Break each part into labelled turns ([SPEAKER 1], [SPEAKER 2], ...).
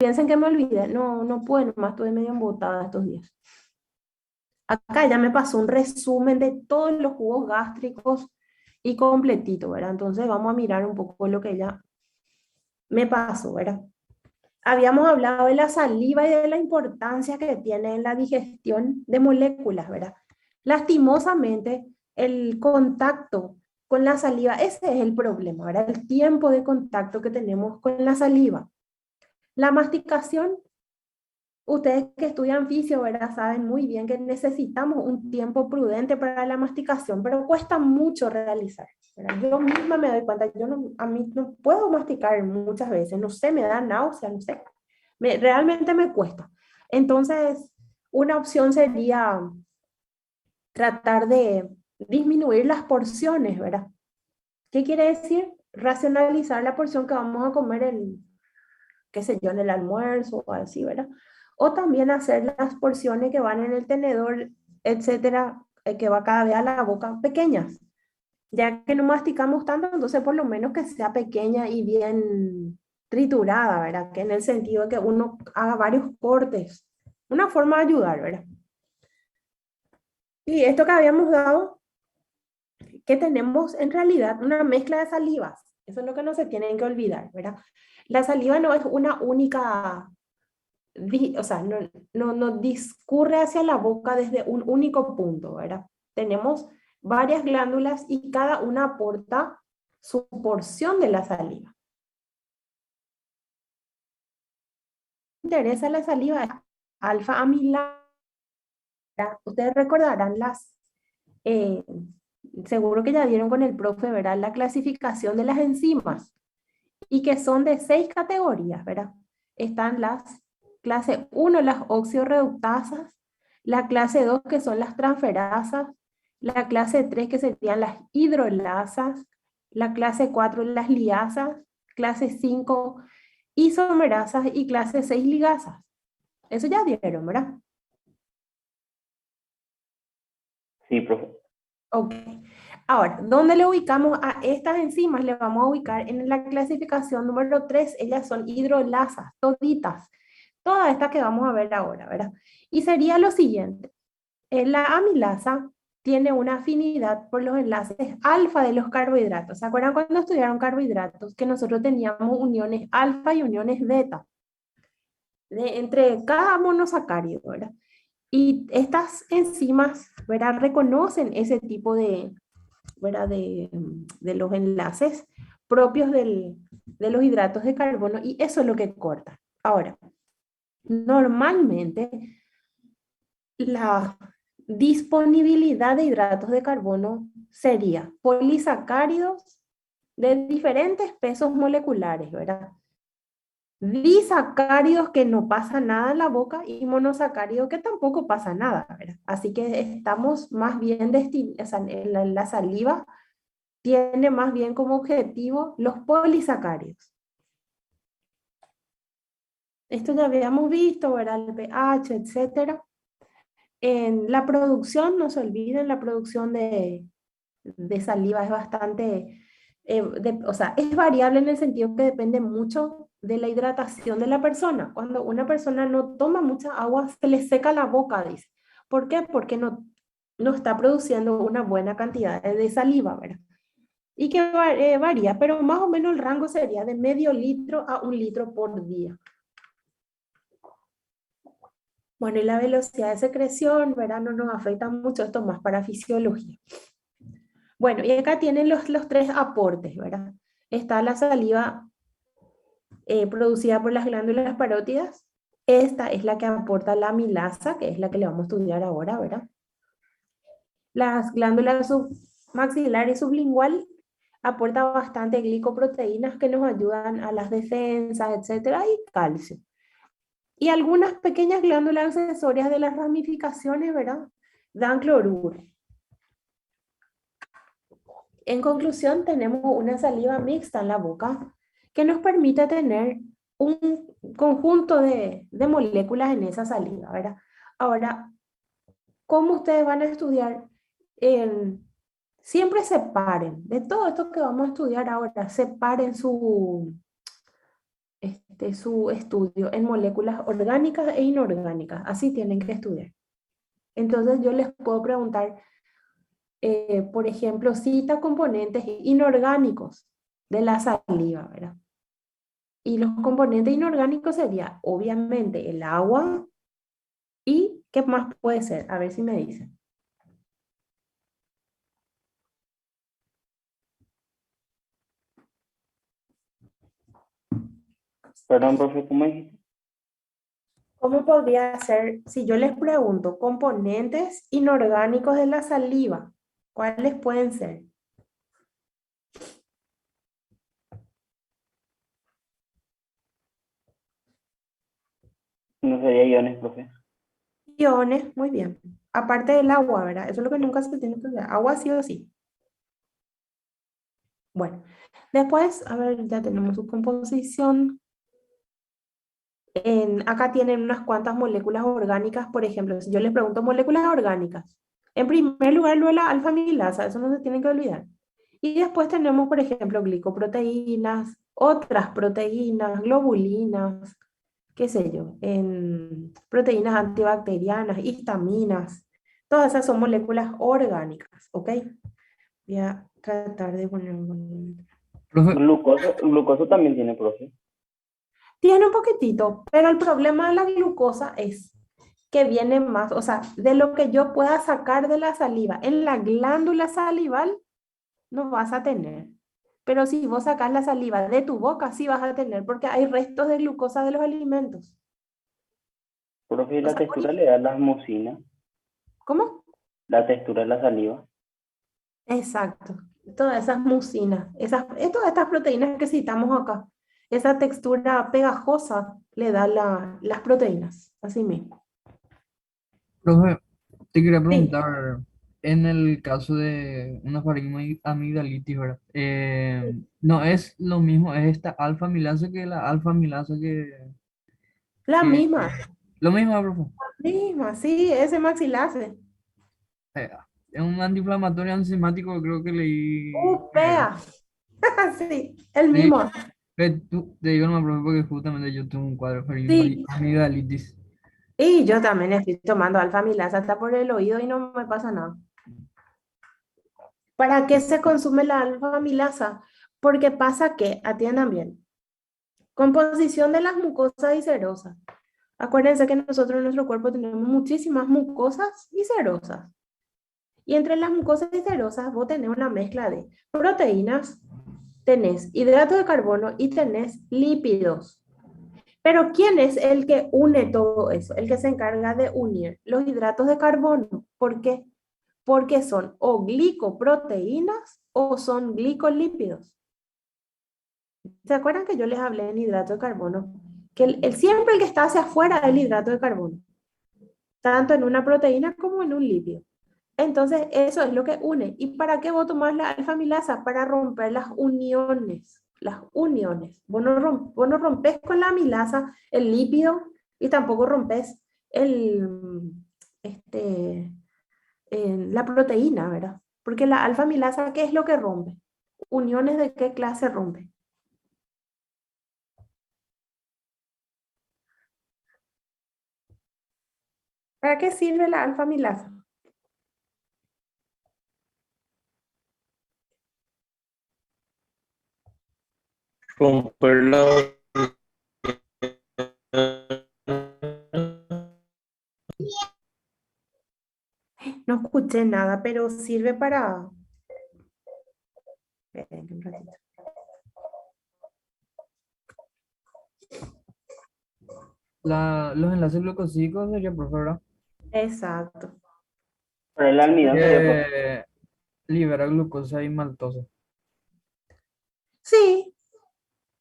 [SPEAKER 1] piensen que me olvidé, no, no pude, nomás estuve medio embotada estos días. Acá ya me pasó un resumen de todos los jugos gástricos y completito, ¿verdad? Entonces vamos a mirar un poco lo que ella me pasó, ¿verdad? Habíamos hablado de la saliva y de la importancia que tiene en la digestión de moléculas, ¿verdad? Lastimosamente, el contacto con la saliva, ese es el problema, ¿verdad? El tiempo de contacto que tenemos con la saliva. La masticación, ustedes que estudian fisio, ¿verdad? Saben muy bien que necesitamos un tiempo prudente para la masticación, pero cuesta mucho realizar, ¿verdad? Yo misma me doy cuenta, yo no, a mí no puedo masticar muchas veces, no sé, me da náusea, no sé, realmente me cuesta. Entonces, una opción sería tratar de disminuir las porciones, ¿verdad? ¿Qué quiere decir? Racionalizar la porción que vamos a comer en, qué sé yo, en el almuerzo o así, ¿verdad? O también hacer las porciones que van en el tenedor, etcétera, que va cada vez a la boca, pequeñas. Ya que no masticamos tanto, entonces por lo menos que sea pequeña y bien triturada, ¿verdad? Que en el sentido de que uno haga varios cortes. Una forma de ayudar, ¿verdad? Y esto que habíamos dado, que tenemos en realidad una mezcla de salivas. Eso es lo que no se tienen que olvidar, ¿verdad? La saliva no es una única, o sea, no discurre hacia la boca desde un único punto, ¿verdad? Tenemos varias glándulas y cada una aporta su porción de la saliva. Interesa la saliva es alfa amilasa. Ustedes recordarán eh, seguro que ya dieron con el profe, ¿verdad? La clasificación de las enzimas y que son de 6 categorías, ¿verdad? Están las clase uno, las oxidorreductasas, la clase 2 que son las transferasas, la clase 3 que serían las hidrolasas, la clase 4 las liasas, clase 5 isomerasas y clase 6 ligasas. Eso ya dieron, ¿verdad?
[SPEAKER 2] Sí, profe.
[SPEAKER 1] Ok. Ahora, ¿dónde le ubicamos a estas enzimas? Le vamos a ubicar en la clasificación número 3. Ellas son hidrolasas, toditas. Todas estas que vamos a ver ahora, ¿verdad? Y sería lo siguiente. La amilasa tiene una afinidad por los enlaces alfa de los carbohidratos. ¿Se acuerdan cuando estudiaron carbohidratos que nosotros teníamos uniones alfa y uniones beta entre cada monosacárido, ¿verdad? Y estas enzimas, ¿verdad? Reconocen ese tipo de, ¿verdad? De los enlaces propios de los hidratos de carbono y eso es lo que corta. Ahora, normalmente la disponibilidad de hidratos de carbono sería polisacáridos de diferentes pesos moleculares, ¿verdad? Disacáridos que no pasa nada en la boca y monosacáridos que tampoco pasa nada, ¿verdad? Así que estamos más bien destinados, o sea, en la saliva tiene más bien como objetivo los polisacáridos. Esto ya habíamos visto, ¿verdad? El pH, etcétera. En la producción, no se olviden, la producción de saliva es bastante, o sea, es variable en el sentido que depende mucho de la hidratación de la persona. Cuando una persona no toma mucha agua, se le seca la boca, dice. ¿Por qué? Porque no está produciendo una buena cantidad de saliva, ¿verdad? Y que varía, pero más o menos el rango sería de medio litro a 1 litro por día. Bueno, y la velocidad de secreción, ¿verdad? No nos afecta mucho, esto más para fisiología. Bueno, y acá tienen los tres aportes, ¿verdad? Está la saliva producida por las glándulas parótidas. Esta es la que aporta la amilasa, que es la que le vamos a estudiar ahora, ¿verdad? Las glándulas submaxilar y sublingual aportan bastante glicoproteínas que nos ayudan a las defensas, etcétera, y calcio. Y algunas pequeñas glándulas accesorias de las ramificaciones, ¿verdad? Dan cloruro. En conclusión, tenemos una saliva mixta en la boca que nos permite tener un conjunto de moléculas en esa saliva, ¿verdad? Ahora, ¿cómo ustedes van a estudiar? Siempre separen, de todo esto que vamos a estudiar ahora, separen su estudio en moléculas orgánicas e inorgánicas. Así tienen que estudiar. Entonces yo les puedo preguntar, por ejemplo, cita componentes inorgánicos de la saliva, ¿verdad? Y los componentes inorgánicos sería obviamente el agua y ¿qué más puede ser? A ver si me dicen.
[SPEAKER 2] Perdón, profe, ¿cómo dijiste?
[SPEAKER 1] ¿Cómo podría ser si yo les pregunto componentes inorgánicos de la saliva? ¿Cuáles pueden ser?
[SPEAKER 2] No sería iones, profe.
[SPEAKER 1] Iones, muy bien. Aparte del agua, ¿verdad? Eso es lo que nunca se tiene que olvidar. Agua sí o sí. Bueno, después, a ver, ya tenemos su composición. Acá tienen unas cuantas moléculas orgánicas, por ejemplo, si yo les pregunto moléculas orgánicas, en primer lugar, lo de la alfa-amilasa, eso no se tiene que olvidar. Y después tenemos, por ejemplo, glicoproteínas, otras proteínas, globulinas, qué sé yo, en proteínas antibacterianas, histaminas, todas esas son moléculas orgánicas, ¿ok? Voy a tratar de poner un...
[SPEAKER 3] Profe,
[SPEAKER 2] Glucoso también tiene, profe.
[SPEAKER 1] Tiene un poquitito, pero el problema de la glucosa es que viene más, o sea, de lo que yo pueda sacar de la saliva, en la glándula salival no vas a tener. Pero si vos sacas la saliva de tu boca, sí vas a tener, porque hay restos de glucosa de los alimentos.
[SPEAKER 2] Profe, ¿y
[SPEAKER 1] O
[SPEAKER 2] la
[SPEAKER 1] sea,
[SPEAKER 2] textura le da las mucinas?
[SPEAKER 1] ¿cómo?
[SPEAKER 2] La textura de la saliva.
[SPEAKER 1] Exacto. Todas esas mucinas, todas estas proteínas que citamos acá, esa textura pegajosa le da las proteínas, así mismo.
[SPEAKER 3] profe, te quería
[SPEAKER 1] Sí,
[SPEAKER 3] preguntar, en el caso de una amigdalitis, ¿verdad? No es lo mismo, es esta alfa amilasa que la alfa amilasa
[SPEAKER 1] la
[SPEAKER 3] que-
[SPEAKER 1] misma,
[SPEAKER 3] lo mismo, profe.
[SPEAKER 1] misma, sí, ese maxilase.
[SPEAKER 3] Eh, es un antiinflamatorio enzimático, creo que leí.
[SPEAKER 1] Upea. Sí, el
[SPEAKER 3] Sí,
[SPEAKER 1] mismo.
[SPEAKER 3] te digo no, profe, porque justamente yo tengo un cuadro de
[SPEAKER 1] Sí,
[SPEAKER 3] amigdalitis.
[SPEAKER 1] y yo también estoy tomando alfamilasa hasta por el oído y no me pasa nada. ¿Para qué se consume la alfamilasa? Porque pasa que, atiendan bien, composición de las mucosas y serosas. Acuérdense que nosotros en nuestro cuerpo tenemos muchísimas mucosas y serosas. Y entre las mucosas y serosas vos tenés una mezcla de proteínas, tenés hidrato de carbono y tenés lípidos. Pero ¿quién es el que une todo eso? El que se encarga de unir los hidratos de carbono. ¿Por qué? Porque son o glicoproteínas o son glicolípidos. ¿Se acuerdan que yo les hablé en hidrato de carbono? Que siempre el que está hacia afuera del hidrato de carbono, tanto en una proteína como en un lípido. Entonces, eso es lo que une. ¿Y para qué vos tomás la alfamilasa? Para romper las uniones. Las uniones. Vos no rompes con la amilasa el lípido y tampoco rompes el, este, la proteína, ¿verdad? Porque la alfamilasa, ¿qué es lo que rompe? ¿Uniones de qué clase rompe? ¿Para qué sirve la alfamilasa?
[SPEAKER 4] Romper la
[SPEAKER 1] No escuché nada, pero sirve para... Esperen un ratito.
[SPEAKER 3] Los enlaces glucosídicos sería, profe, ¿verdad?
[SPEAKER 1] Exacto.
[SPEAKER 2] Pero el almidón sería, profe.
[SPEAKER 3] Eh, libera glucosa y maltosa.
[SPEAKER 1] Sí.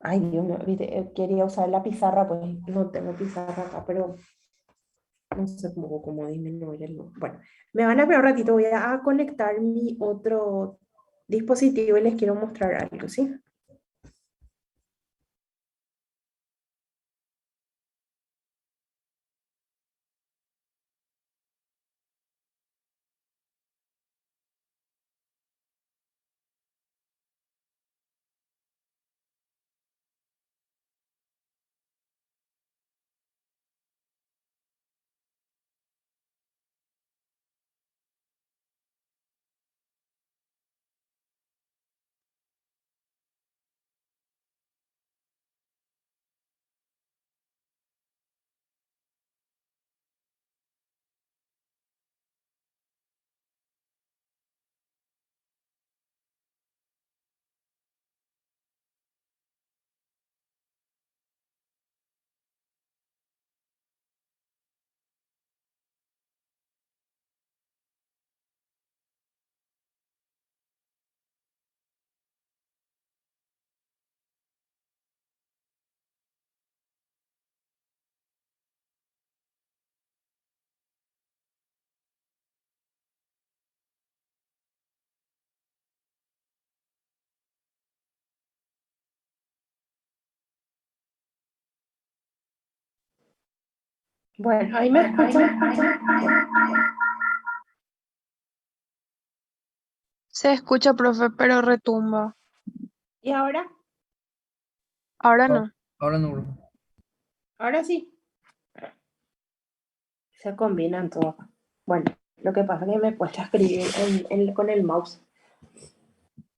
[SPEAKER 1] Ay, Dios mío, viste, quería usar la pizarra, pues no tengo pizarra acá, pero no sé cómo disminuir el... Bueno, me van a ver un ratito, voy a conectar mi otro dispositivo y les quiero mostrar algo, ¿sí? Bueno, ahí me escuchan.
[SPEAKER 5] Se escucha, profe, pero retumba.
[SPEAKER 1] ¿Y ahora?
[SPEAKER 5] Ahora no.
[SPEAKER 3] Ahora no, profe.
[SPEAKER 1] Ahora sí. Se combinan todo acá. Bueno, lo que pasa es que me cuesta escribir con el mouse.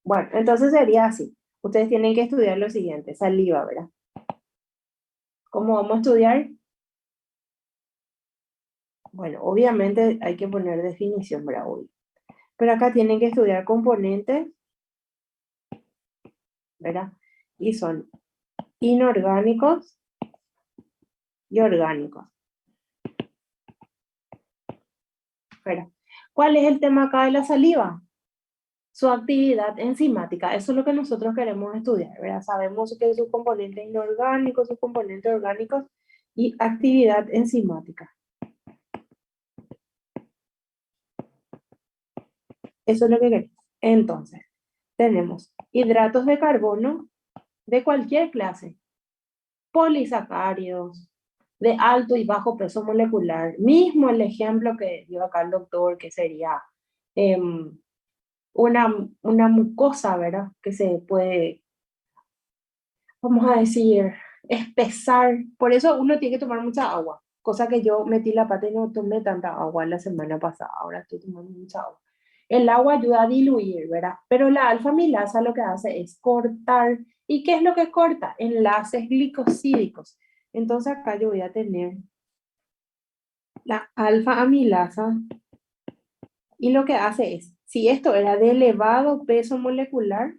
[SPEAKER 1] Bueno, entonces sería así. Ustedes tienen que estudiar lo siguiente, saliva, ¿verdad? ¿Cómo vamos a estudiar? Bueno, obviamente hay que poner definición, ¿verdad? Obvio. Pero acá tienen que estudiar componentes, ¿verdad? Y son inorgánicos y orgánicos, ¿verdad? ¿Cuál es el tema acá de la saliva? Su actividad enzimática. Eso es lo que nosotros queremos estudiar, ¿verdad? Sabemos que sus componentes inorgánicos, sus componentes orgánicos y actividad enzimática. Eso es lo que queremos. Entonces, tenemos hidratos de carbono de cualquier clase, polisacáridos, de alto y bajo peso molecular. Mismo el ejemplo que dio acá el doctor, que sería una mucosa, ¿verdad? Que se puede, vamos a decir, espesar. Por eso uno tiene que tomar mucha agua, cosa que yo metí la pata y no tomé tanta agua la semana pasada, ahora estoy tomando mucha agua. El agua ayuda a diluir, ¿verdad? Pero la alfa-amilasa lo que hace es cortar. ¿Y qué es lo que corta? Enlaces glicosídicos. Entonces acá yo voy a tener la alfa-amilasa y lo que hace es, si esto era de elevado peso molecular,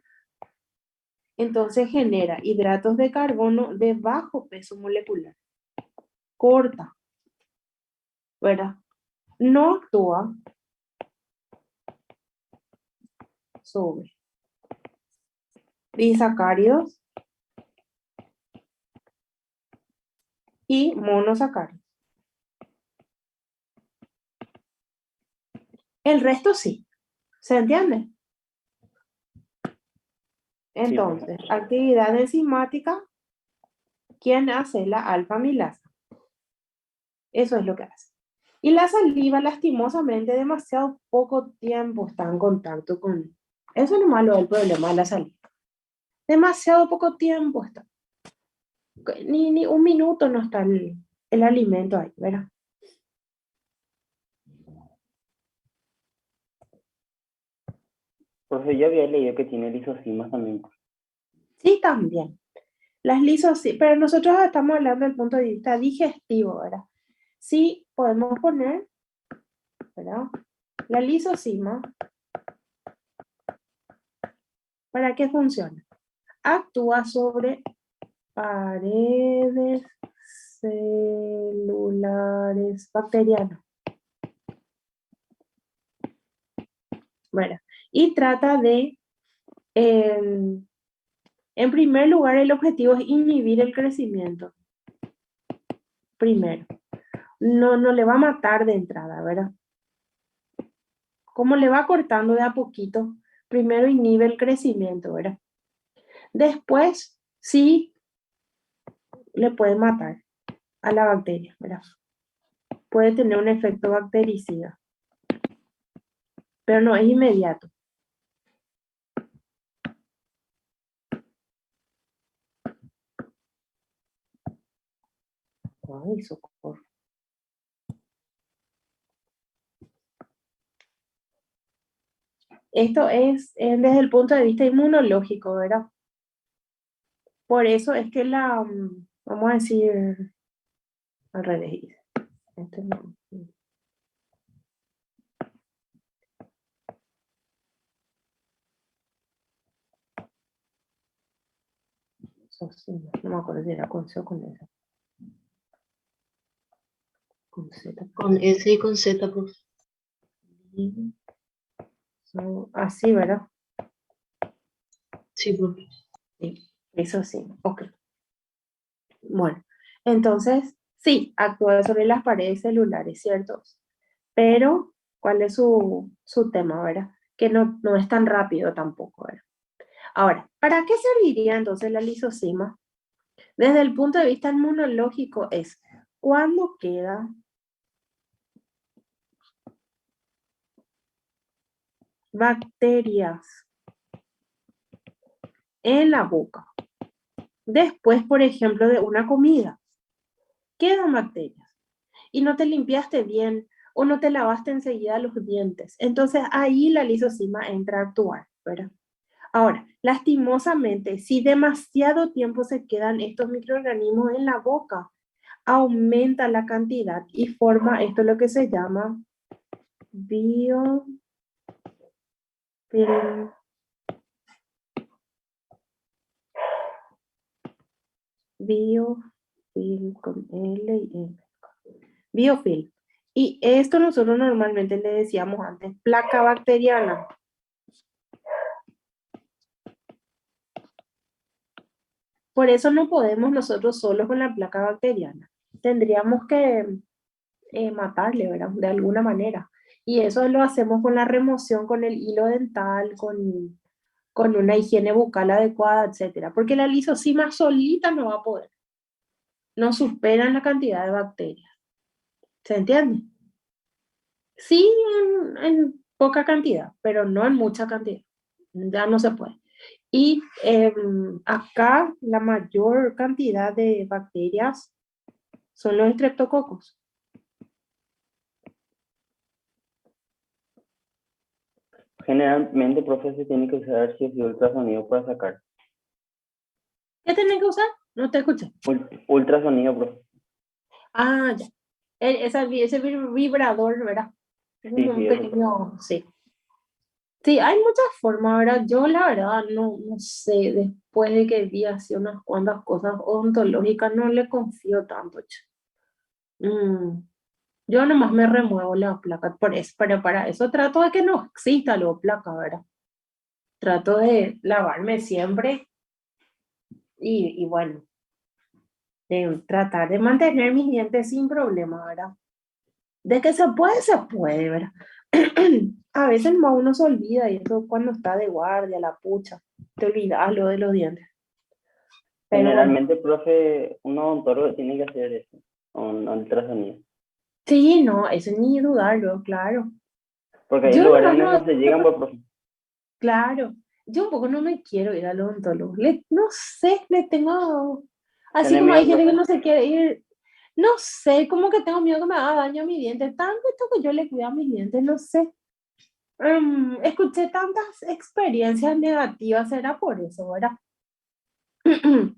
[SPEAKER 1] entonces genera hidratos de carbono de bajo peso molecular. Corta, ¿verdad? No actúa sobre disacáridos y monosacáridos. El resto sí. ¿Se entiende? Entonces, actividad enzimática, ¿quién hace? La alfa-amilasa. Eso es lo que hace. Y la saliva, lastimosamente, demasiado poco tiempo está en contacto con... Eso es lo malo del problema de la saliva. Demasiado poco tiempo está. Ni un minuto no está el alimento ahí, ¿verdad?
[SPEAKER 2] Profe, yo había leído que tiene lisosimas también.
[SPEAKER 1] Sí, también. Las lisos, sí, pero nosotros estamos hablando del punto de vista digestivo, ¿verdad? Sí, podemos poner, ¿verdad? La lisosima, ¿para qué funciona? Actúa sobre paredes celulares bacterianas, ¿verdad? Y trata de, en primer lugar, el objetivo es inhibir el crecimiento. Primero, no le va a matar de entrada, ¿verdad? Como le va cortando de a poquito, primero inhibe el crecimiento, ¿verdad? Después, sí, le puede matar a la bacteria, ¿verdad? Puede tener un efecto bactericida, pero no es inmediato. Ay, socorro. Esto es desde el punto de vista inmunológico, ¿verdad? Por eso es que vamos a decir, al revés. Este no. Socima, no me acuerdo si era con C o con S. Con Z.
[SPEAKER 6] Con S y con Z, profe.
[SPEAKER 1] Así, ¿verdad?
[SPEAKER 6] Sí, profe.
[SPEAKER 1] Sí, eso sí, ok. Bueno, entonces, sí, actúa sobre las paredes celulares, ¿cierto? Pero, ¿cuál es su tema, verdad? Que no es tan rápido tampoco, ¿verdad? Ahora, ¿para qué serviría entonces la lisosima? Desde el punto de vista inmunológico es cuando queda bacterias en la boca, después, por ejemplo, de una comida, quedan bacterias y no te limpiaste bien o no te lavaste enseguida los dientes. Entonces ahí la lisozima entra a actuar, ¿verdad? Ahora, lastimosamente, si demasiado tiempo se quedan estos microorganismos en la boca, aumenta la cantidad y forma esto lo que se llama biofilm. Biofilm con L y M. Biofilm. Y esto nosotros normalmente le decíamos antes placa bacteriana. Por eso no podemos nosotros solos con la placa bacteriana. Tendríamos que matarle, ¿verdad? De alguna manera. Y eso lo hacemos con la remoción, con el hilo dental, con una higiene bucal adecuada, etcétera. Porque la lisozima solita no va a poder. No superan la cantidad de bacterias. ¿Se entiende? Sí, en poca cantidad, pero no en mucha cantidad. Ya no se puede. Y acá la mayor cantidad de bacterias son los estreptococos.
[SPEAKER 2] Generalmente, profe, se tiene que usar si es ultrasonido para sacar.
[SPEAKER 1] ¿Qué tienen que usar? No te escuché.
[SPEAKER 2] Ultrasonido, profe.
[SPEAKER 1] Ah, ya. Ese vibrador, ¿verdad? Es
[SPEAKER 2] Sí,
[SPEAKER 1] como un
[SPEAKER 2] sí, eso.
[SPEAKER 1] pequeño, sí. Sí, hay muchas formas, ¿verdad? Yo la verdad no sé, después de que vi así unas cuantas cosas odontológicas, no le confío tanto, che. Yo nomás me remuevo la placa por eso, pero para eso trato de que no exista la placa, ¿verdad? Trato de lavarme siempre y bueno, de tratar de mantener mis dientes sin problema, ¿verdad? De que se puede, ¿verdad? A veces más uno se olvida y eso cuando está de guardia, la pucha, te olvidas lo de los dientes. Pero bueno,
[SPEAKER 2] Generalmente, profe, un odontólogo tiene que hacer eso, un ultrasonido.
[SPEAKER 1] sí, no, eso ni dudarlo, claro.
[SPEAKER 2] Porque hay
[SPEAKER 1] Yo
[SPEAKER 2] lugares
[SPEAKER 1] nomás
[SPEAKER 2] donde
[SPEAKER 1] no,
[SPEAKER 2] no se llegan, pues, profe.
[SPEAKER 1] claro, yo un poco no me quiero ir al odontólogo. No sé, le tengo, así
[SPEAKER 2] ¿Tiene
[SPEAKER 1] como hay
[SPEAKER 2] miedo,
[SPEAKER 1] gente que
[SPEAKER 2] profe?
[SPEAKER 1] no se quiere ir, no sé, como que tengo miedo que me haga daño a mis dientes, tanto que yo le cuido a mis dientes, no sé. Escuché tantas experiencias negativas, era por eso, ¿verdad?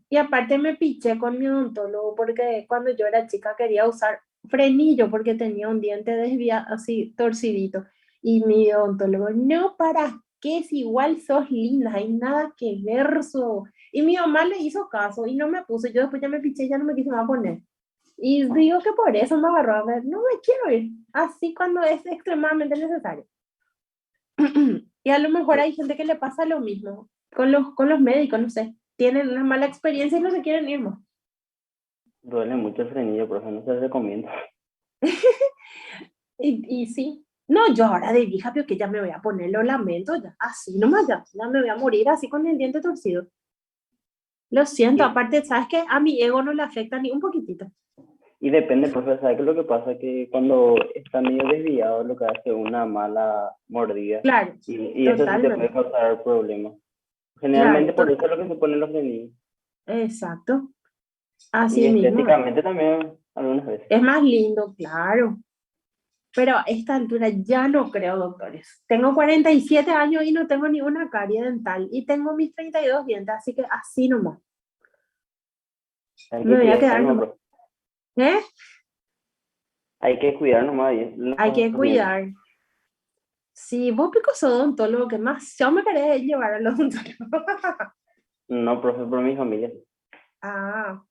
[SPEAKER 1] Y aparte me piché con mi odontólogo porque cuando yo era chica quería usar frenillo porque tenía un diente desviado, así torcidito. Y mi odontólogo, no, ¿para qué? Si igual sos linda, hay nada que ver. Y mi mamá le hizo caso y no me puso. Yo después ya me piché y ya no me quise más poner. Y digo que por eso me agarró a ver, no me quiero ir, así cuando es extremadamente necesario. Y a lo mejor hay gente que le pasa lo mismo con los médicos, no sé, tienen una mala experiencia y no se quieren ir más.
[SPEAKER 2] Duele mucho el frenillo, profe, no se recomienda.
[SPEAKER 1] Y sí, no, yo ahora de vieja, pero que ya me voy a poner, lo lamento, ya, así nomás, ya me voy a morir así con el diente torcido. Lo siento,
[SPEAKER 2] Y,
[SPEAKER 1] aparte, ¿sabes qué? A mi ego no le afecta ni un poquitito.
[SPEAKER 2] y depende, profe, ¿sabe qué es lo que pasa? Que cuando está medio desviado, lo que hace es una mala mordida.
[SPEAKER 1] Claro,
[SPEAKER 2] Y eso sí te puede
[SPEAKER 1] totalmente,
[SPEAKER 2] causar problemas.
[SPEAKER 1] claro,
[SPEAKER 2] Generalmente por eso es lo que se ponen los frenillos.
[SPEAKER 1] exacto,
[SPEAKER 2] Y
[SPEAKER 1] así mismo.
[SPEAKER 2] estéticamente también, algunas veces.
[SPEAKER 1] Es más lindo, claro. Pero a esta altura ya no creo, doctores. Tengo 47 años y no tengo ni una carie dental. Y tengo mis 32 dientes, así que así nomás.
[SPEAKER 2] Hay
[SPEAKER 1] Me
[SPEAKER 2] que
[SPEAKER 1] voy a
[SPEAKER 2] cuidar
[SPEAKER 1] quedar
[SPEAKER 2] nomás,
[SPEAKER 1] nomás.
[SPEAKER 2] profe.
[SPEAKER 1] ¿Eh?
[SPEAKER 2] Hay que cuidar nomás bien
[SPEAKER 1] Hay que
[SPEAKER 2] los dientes.
[SPEAKER 1] cuidar. Si vos pico sos odontólogo, ¿qué más? Yo me querés llevar al odontólogo.
[SPEAKER 2] No, profe, por mi familia.
[SPEAKER 1] Ah,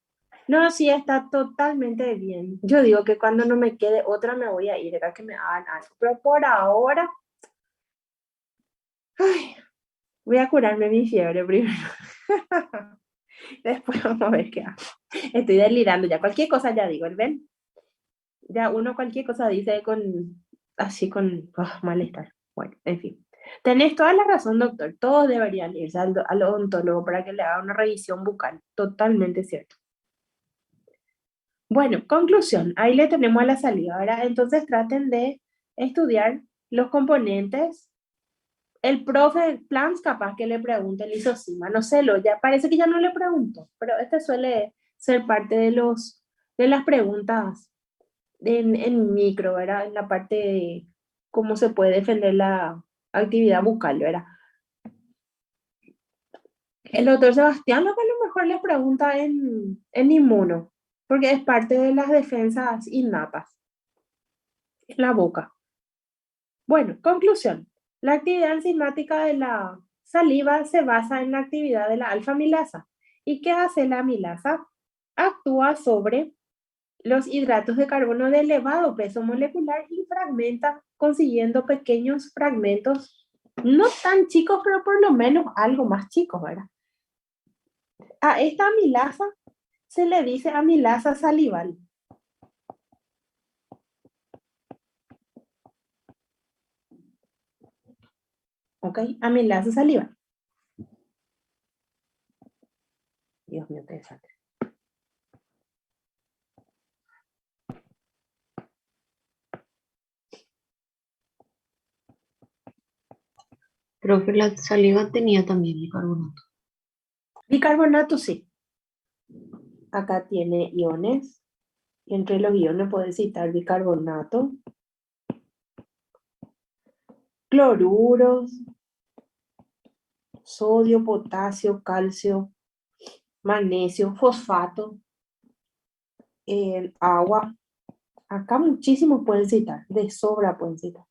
[SPEAKER 1] no, sí, está totalmente bien. Yo digo que cuando no me quede otra me voy a ir a que me hagan algo. Pero por ahora, ay, voy a curarme mi fiebre primero. Después vamos a ver qué hago. Estoy delirando ya. Cualquier cosa ya digo, ¿ven? Ya uno cualquier cosa dice así con malestar. Bueno, en fin. Tenés toda la razón, doctor. Todos deberían irse al odontólogo para que le haga una revisión bucal. Totalmente cierto. Bueno, conclusión, ahí le tenemos a la saliva, ¿verdad? Entonces traten de estudiar los componentes. El profe Plans capaz que le pregunte el lisosima, no sé, ya parece que ya no le pregunto, pero este suele ser parte de las preguntas en micro, ¿verdad? En la parte de cómo se puede defender la actividad bucal, ¿verdad? El doctor Sebastián lo que a lo mejor le pregunta en inmuno, porque es parte de las defensas innatas en la boca. Bueno, conclusión. La actividad enzimática de la saliva se basa en la actividad de la alfa-amilasa. ¿Y qué hace la amilasa? Actúa sobre los hidratos de carbono de elevado peso molecular y fragmenta consiguiendo pequeños fragmentos, no tan chicos, pero por lo menos algo más chicos, ¿verdad? A esta amilasa se le dice amilasa salival. ¿Ok? Amilasa salival. Dios mío, qué desastre.
[SPEAKER 6] Profe, la saliva tenía también bicarbonato.
[SPEAKER 1] Bicarbonato, sí. Acá tiene iones. Y entre los iones puedes citar bicarbonato, cloruros, sodio, potasio, calcio, magnesio, fosfato, agua. Acá muchísimos pueden citar, de sobra pueden citar.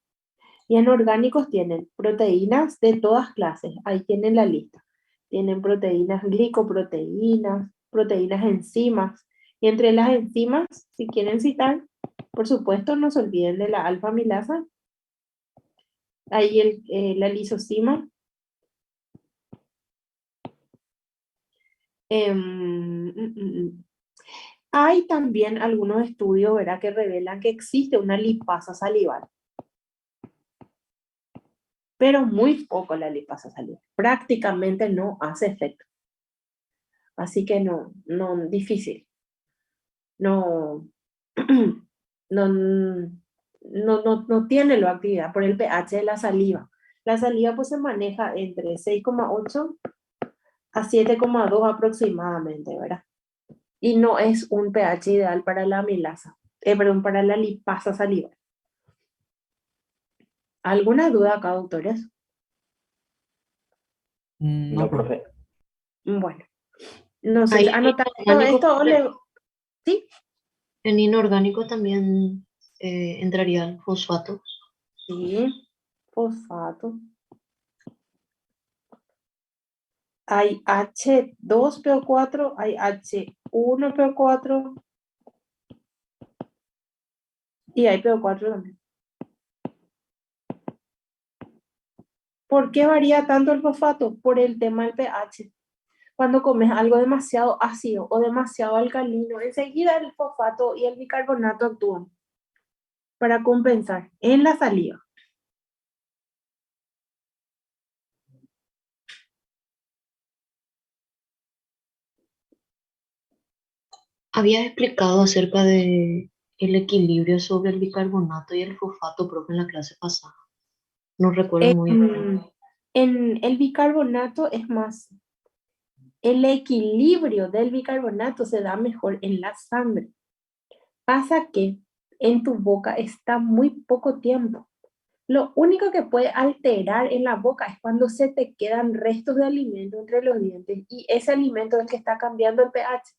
[SPEAKER 1] Y en orgánicos tienen proteínas de todas clases, ahí tienen la lista. Tienen proteínas glicoproteínas, proteínas enzimas. Y entre las enzimas, si quieren citar, por supuesto, no se olviden de la alfa-amilasa. Ahí la lisosima. Hay también algunos estudios, ¿verdad?, que revelan que existe una lipasa salival, pero muy poco la lipasa salival. Prácticamente no hace efecto. Así que no, difícil. No, no tiene la actividad por el pH de la saliva. La saliva pues se maneja entre 6,8 a 7,2 aproximadamente, ¿verdad? Y no es un pH ideal para la amilasa, perdón, para la lipasa salival. ¿Alguna duda acá, doctores?
[SPEAKER 3] No,
[SPEAKER 2] No,
[SPEAKER 3] profe.
[SPEAKER 2] profe.
[SPEAKER 1] Bueno, no sé,
[SPEAKER 6] Ahí
[SPEAKER 1] anotar todo esto o le... ¿Sí?
[SPEAKER 6] en inorgánico también entraría el fosfato.
[SPEAKER 1] Sí, fosfato. Hay H2PO4, hay H1PO4 y hay PO4 también. ¿Por qué varía tanto el fosfato? Por el tema del pH. Cuando comes algo demasiado ácido o demasiado alcalino, enseguida el fosfato y el bicarbonato actúan para compensar en la saliva.
[SPEAKER 6] Habías explicado acerca de el equilibrio sobre el bicarbonato y el fosfato, profe, en la clase pasada. No recuerdo muy bien.
[SPEAKER 1] En el bicarbonato es más, el equilibrio del bicarbonato se da mejor en la sangre. Pasa que en tu boca está muy poco tiempo. Lo único que puede alterar en la boca es cuando se te quedan restos de alimento entre los dientes y ese alimento es el que está cambiando el pH.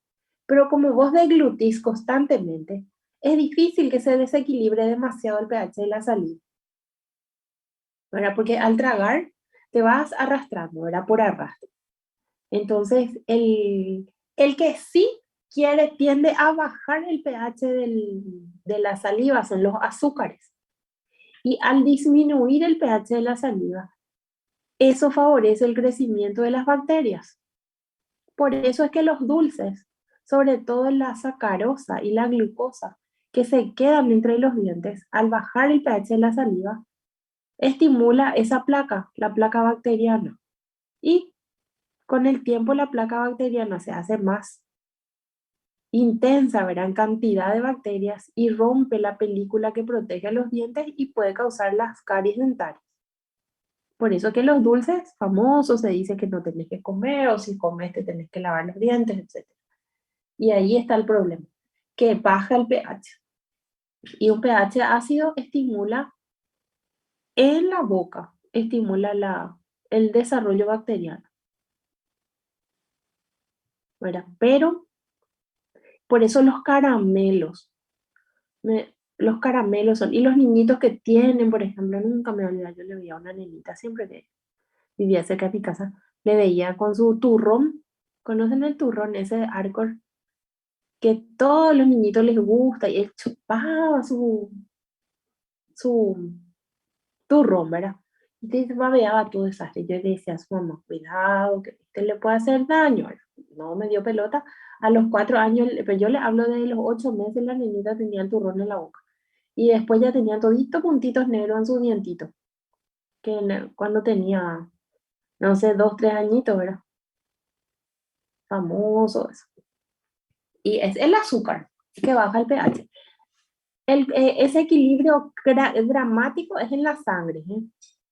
[SPEAKER 1] Pero como vos deglutís constantemente, es difícil que se desequilibre demasiado el pH de la saliva, ¿verdad? Porque al tragar te vas arrastrando, ¿verdad? Por arrastre. Entonces, el que sí tiende a bajar el pH de la saliva son los azúcares. Y al disminuir el pH de la saliva, eso favorece el crecimiento de las bacterias. Por eso es que los dulces, sobre todo la sacarosa y la glucosa, que se quedan entre los dientes, al bajar el pH de la saliva, estimula esa placa, la placa bacteriana. Y con el tiempo la placa bacteriana se hace más intensa, ¿verdad? En cantidad de bacterias y rompe la película que protege a los dientes y puede causar las caries dentarias. Por eso que los dulces famosos se dice que no tenés que comer o si comes te tenés que lavar los dientes, etc. Y ahí está el problema, que baja el pH. Y un pH ácido estimula en la boca, estimula el desarrollo bacteriano, ¿verdad? Pero por eso los caramelos, los caramelos son, y los niñitos que tienen, por ejemplo, nunca me olvido, yo le veía a una nenita, siempre que vivía cerca de mi casa, le veía con su turrón, ¿conocen el turrón, ese Arcor? Que todos los niñitos les gusta y él chupaba su turrón, ¿verdad? Y te babeaba todo desastre. Yo le decía a su mamá, cuidado, que este le puede hacer daño. No me dio pelota. A los 4 años, pero yo le hablo de los 8 meses, la niñita tenía el turrón en la boca. Y después ya tenía toditos puntitos negros en sus dientitos. Cuando tenía, no sé, 2, 3 añitos, ¿verdad? Famoso eso. Y es el azúcar que baja el pH. Ese equilibrio dramático es en la sangre, ¿eh?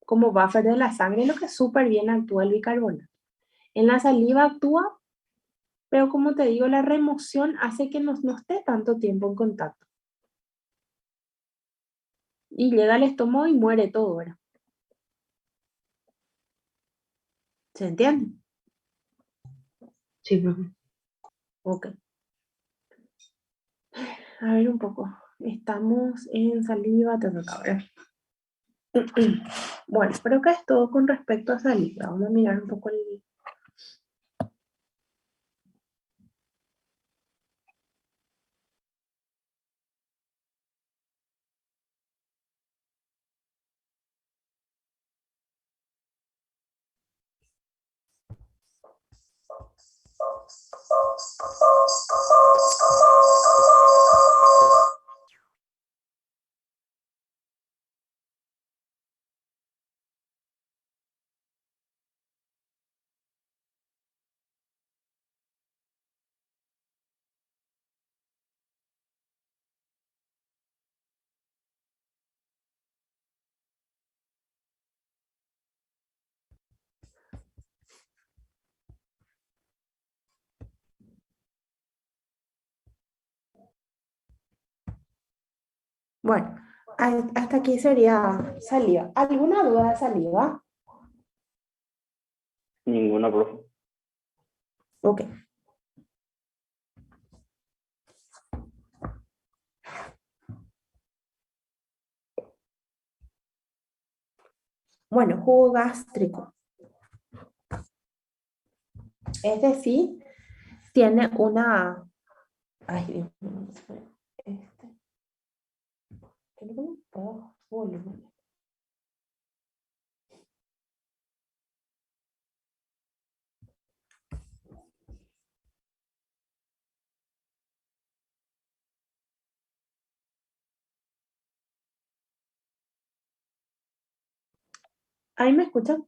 [SPEAKER 1] Como buffer de la sangre, lo que súper bien actúa el bicarbonato. En la saliva actúa, pero como te digo, la remoción hace que no esté tanto tiempo en contacto. Y llega al estómago y muere todo, ¿verdad? ¿Se entiende?
[SPEAKER 6] Sí, profe.
[SPEAKER 1] Ok. A ver un poco. Estamos en saliva, te toca, ¿verdad? Bueno, creo que es todo con respecto a saliva. Vamos a mirar un poco el... Bueno, hasta aquí sería saliva. ¿Alguna duda de saliva?
[SPEAKER 2] Ninguna, profe.
[SPEAKER 1] Ok. Bueno, jugo gástrico. Es decir, tiene una... Ay, Dios mío, creo que no puedo volumen. ¿Ahí me escuchan?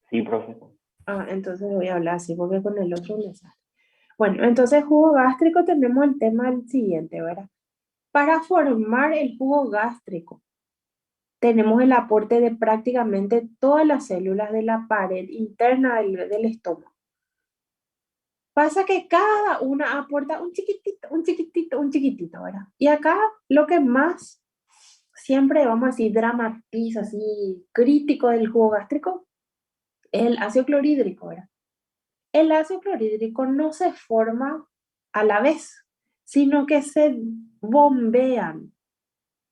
[SPEAKER 2] Sí, profe.
[SPEAKER 1] Ah, entonces voy a hablar así porque con el otro me sale. Bueno, entonces jugo gástrico tenemos el tema del siguiente, ¿verdad? Para formar el jugo gástrico tenemos el aporte de prácticamente todas las células de la pared interna del estómago. Pasa que cada una aporta un chiquitito, un chiquitito, un chiquitito, ¿verdad? Y acá lo que más siempre, vamos a decir, dramatiza, así, crítico del jugo gástrico, es el ácido clorhídrico, ¿verdad? El ácido clorhídrico no se forma a la vez, sino que se bombean.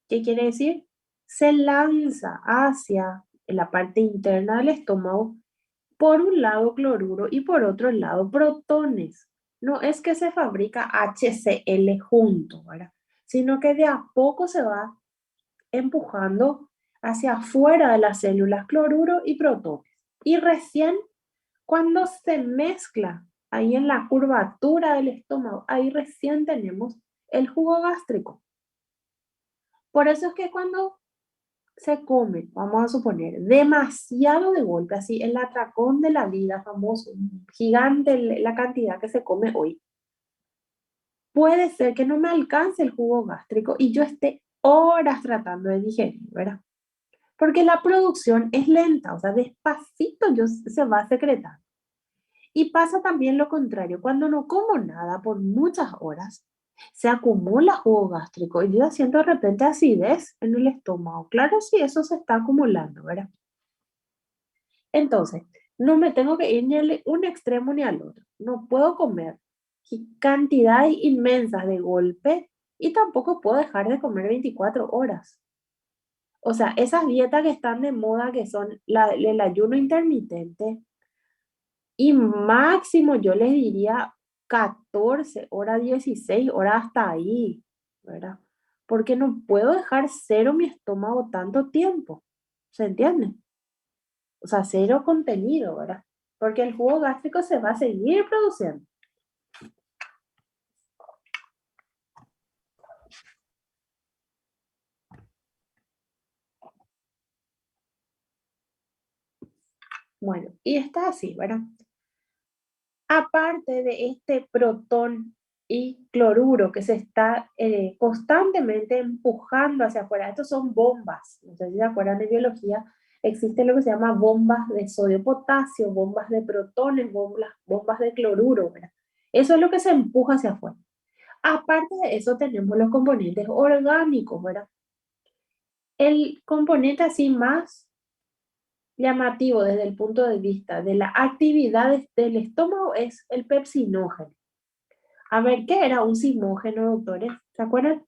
[SPEAKER 1] ¿Qué quiere decir? Se lanza hacia la parte interna del estómago, por un lado cloruro y por otro lado protones. No es que se fabrica HCl junto, ¿verdad? Sino que de a poco se va empujando hacia afuera de las células cloruro y protones. Y recién cuando se mezcla ahí en la curvatura del estómago, ahí recién tenemos el jugo gástrico. Por eso es que cuando se come, vamos a suponer, demasiado de golpe, así el atracón de la vida famoso, gigante la cantidad que se come hoy. puede ser que no me alcance el jugo gástrico y yo esté horas tratando de digerir, ¿verdad? Porque la producción es lenta, o sea, despacito se va a secretar. Y pasa también lo contrario, cuando no como nada por muchas horas, se acumula jugo gástrico y yo ya siento de repente acidez en el estómago. Claro, sí, eso se está acumulando, ¿verdad? Entonces, no me tengo que ir ni a un extremo ni al otro. No puedo comer cantidades inmensas de golpe y tampoco puedo dejar de comer 24 horas. O sea, esas dietas que están de moda, que son el ayuno intermitente, y máximo yo les diría 14 horas, 16 horas hasta ahí, ¿verdad? Porque no puedo dejar cero mi estómago tanto tiempo, ¿se entiende? O sea, cero contenido, ¿verdad? Porque el jugo gástrico se va a seguir produciendo. Bueno, y está así, ¿verdad? Aparte de este protón y cloruro que se está constantemente empujando hacia afuera, estos son bombas, no sé si se acuerdan de biología, existe lo que se llama bombas de sodio-potasio, bombas de protones, bombas de cloruro, ¿verdad? Eso es lo que se empuja hacia afuera. Aparte de eso tenemos los componentes orgánicos, ¿verdad? El componente así más llamativo desde el punto de vista de la actividad del estómago es el pepsinógeno. A ver, ¿qué era un simógeno, doctores? ¿Se acuerdan?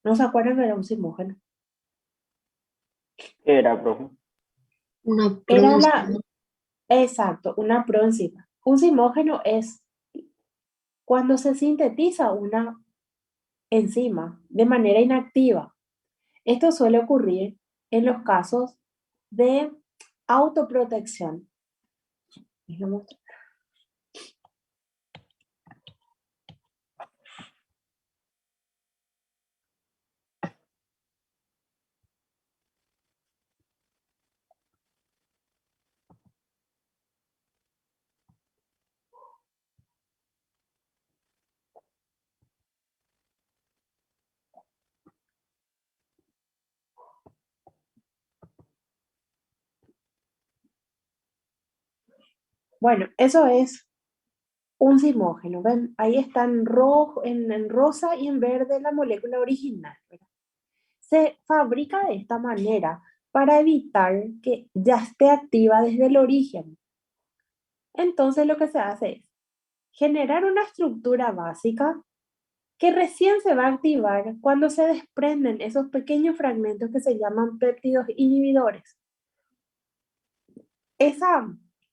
[SPEAKER 1] ¿No se acuerdan que era un simógeno?
[SPEAKER 2] ¿Qué era, profe?
[SPEAKER 6] Una
[SPEAKER 1] Era
[SPEAKER 6] próxima.
[SPEAKER 1] exacto, una proenzima. Un simógeno es cuando se sintetiza una enzima de manera inactiva. Esto suele ocurrir en los casos de autoprotección. Les lo muestro. Bueno, eso es un simógeno. ¿Ven? Ahí está en rojo, en rosa y en verde la molécula original, ¿verdad? Se fabrica de esta manera para evitar que ya esté activa desde el origen. Entonces lo que se hace es generar una estructura básica que recién se va a activar cuando se desprenden esos pequeños fragmentos que se llaman péptidos inhibidores. Esa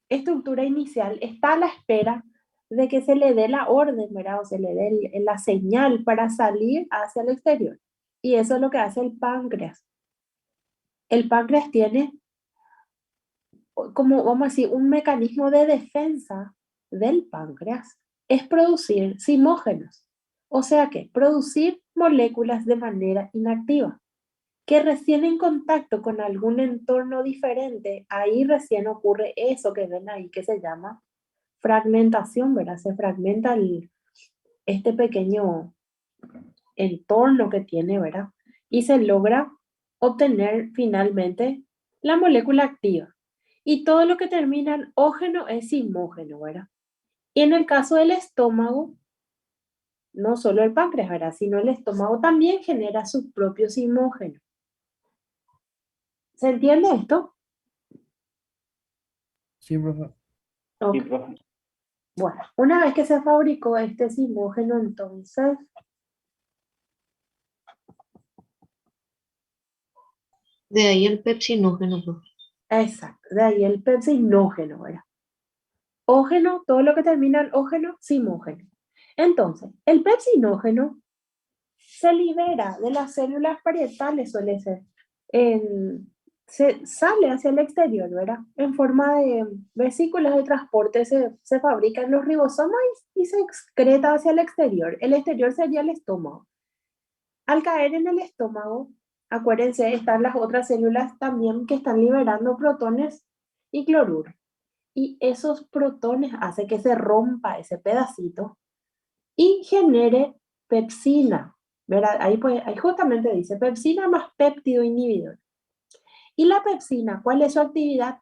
[SPEAKER 1] estructura inicial está a la espera de que se le dé la orden, ¿verdad? O se le dé la señal para salir hacia el exterior. Y eso es lo que hace el páncreas. El páncreas tiene como, vamos a decir, un mecanismo de defensa del páncreas es producir simógenos, o sea que producir moléculas de manera inactiva, que recién en contacto con algún entorno diferente, ahí recién ocurre eso que ven ahí que se llama fragmentación, ¿verdad? Se fragmenta este pequeño entorno que tiene, ¿verdad? Y se logra obtener finalmente la molécula activa. Y todo lo que termina en ógeno es simógeno, ¿verdad? Y en el caso del estómago, no solo el páncreas, ¿verdad? Sino el estómago también genera su propio simógeno. ¿Se entiende esto?
[SPEAKER 3] Sí, profe.
[SPEAKER 1] Ok.
[SPEAKER 2] Sí, profe.
[SPEAKER 1] Bueno, una vez que se fabricó este simógeno, entonces,
[SPEAKER 6] De ahí el pepsinógeno, profe.
[SPEAKER 1] exacto, de ahí el pepsinógeno, ¿verdad? Ógeno, todo lo que termina en ógeno, simógeno. Entonces, el pepsinógeno se libera de las células parietales, suele ser. se sale hacia el exterior, ¿verdad? En forma de vesículas de transporte se fabrican los ribosomas y se excreta hacia el exterior. El exterior sería el estómago. Al caer en el estómago, acuérdense, están las otras células también que están liberando protones y cloruro. Y esos protones hacen que se rompa ese pedacito y genere pepsina, ¿verdad? Ahí justamente dice pepsina más péptido inhibidor. Y la pepsina, ¿cuál es su actividad?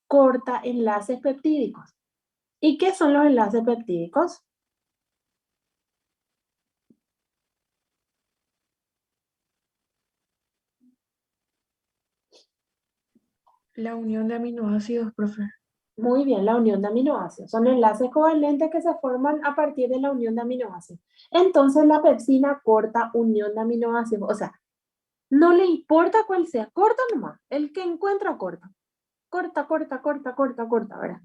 [SPEAKER 1] Corta enlaces peptídicos. ¿Y qué son los enlaces peptídicos?
[SPEAKER 5] La unión de aminoácidos, profe.
[SPEAKER 1] Muy bien, la unión de aminoácidos. Son enlaces covalentes que se forman a partir de la unión de aminoácidos. Entonces la pepsina corta unión de aminoácidos. O sea, no le importa cuál sea, corta nomás. El que encuentra corta. Corta, corta, corta, corta, corta, ¿verdad?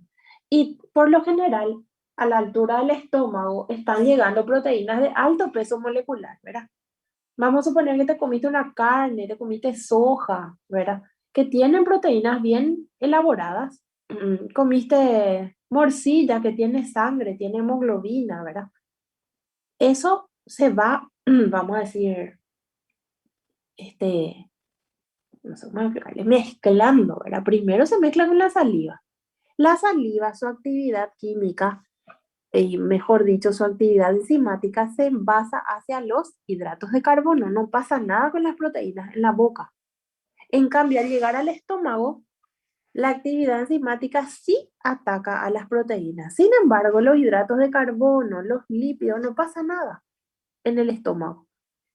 [SPEAKER 1] Y por lo general, a la altura del estómago están llegando proteínas de alto peso molecular, ¿verdad? Vamos a suponer que te comiste una carne, te comiste soja, ¿verdad? Que tienen proteínas bien elaboradas. Comiste morcilla que tiene sangre, tiene hemoglobina, ¿verdad? Eso se va, vamos a decir, no sé cómo explicarle, mezclando, ¿verdad? Primero se mezcla con la saliva. La saliva, su actividad química, y mejor dicho, su actividad enzimática se basa hacia los hidratos de carbono. No pasa nada con las proteínas en la boca. En cambio, al llegar al estómago, la actividad enzimática sí ataca a las proteínas. Sin embargo, los hidratos de carbono, los lípidos, no pasa nada en el estómago.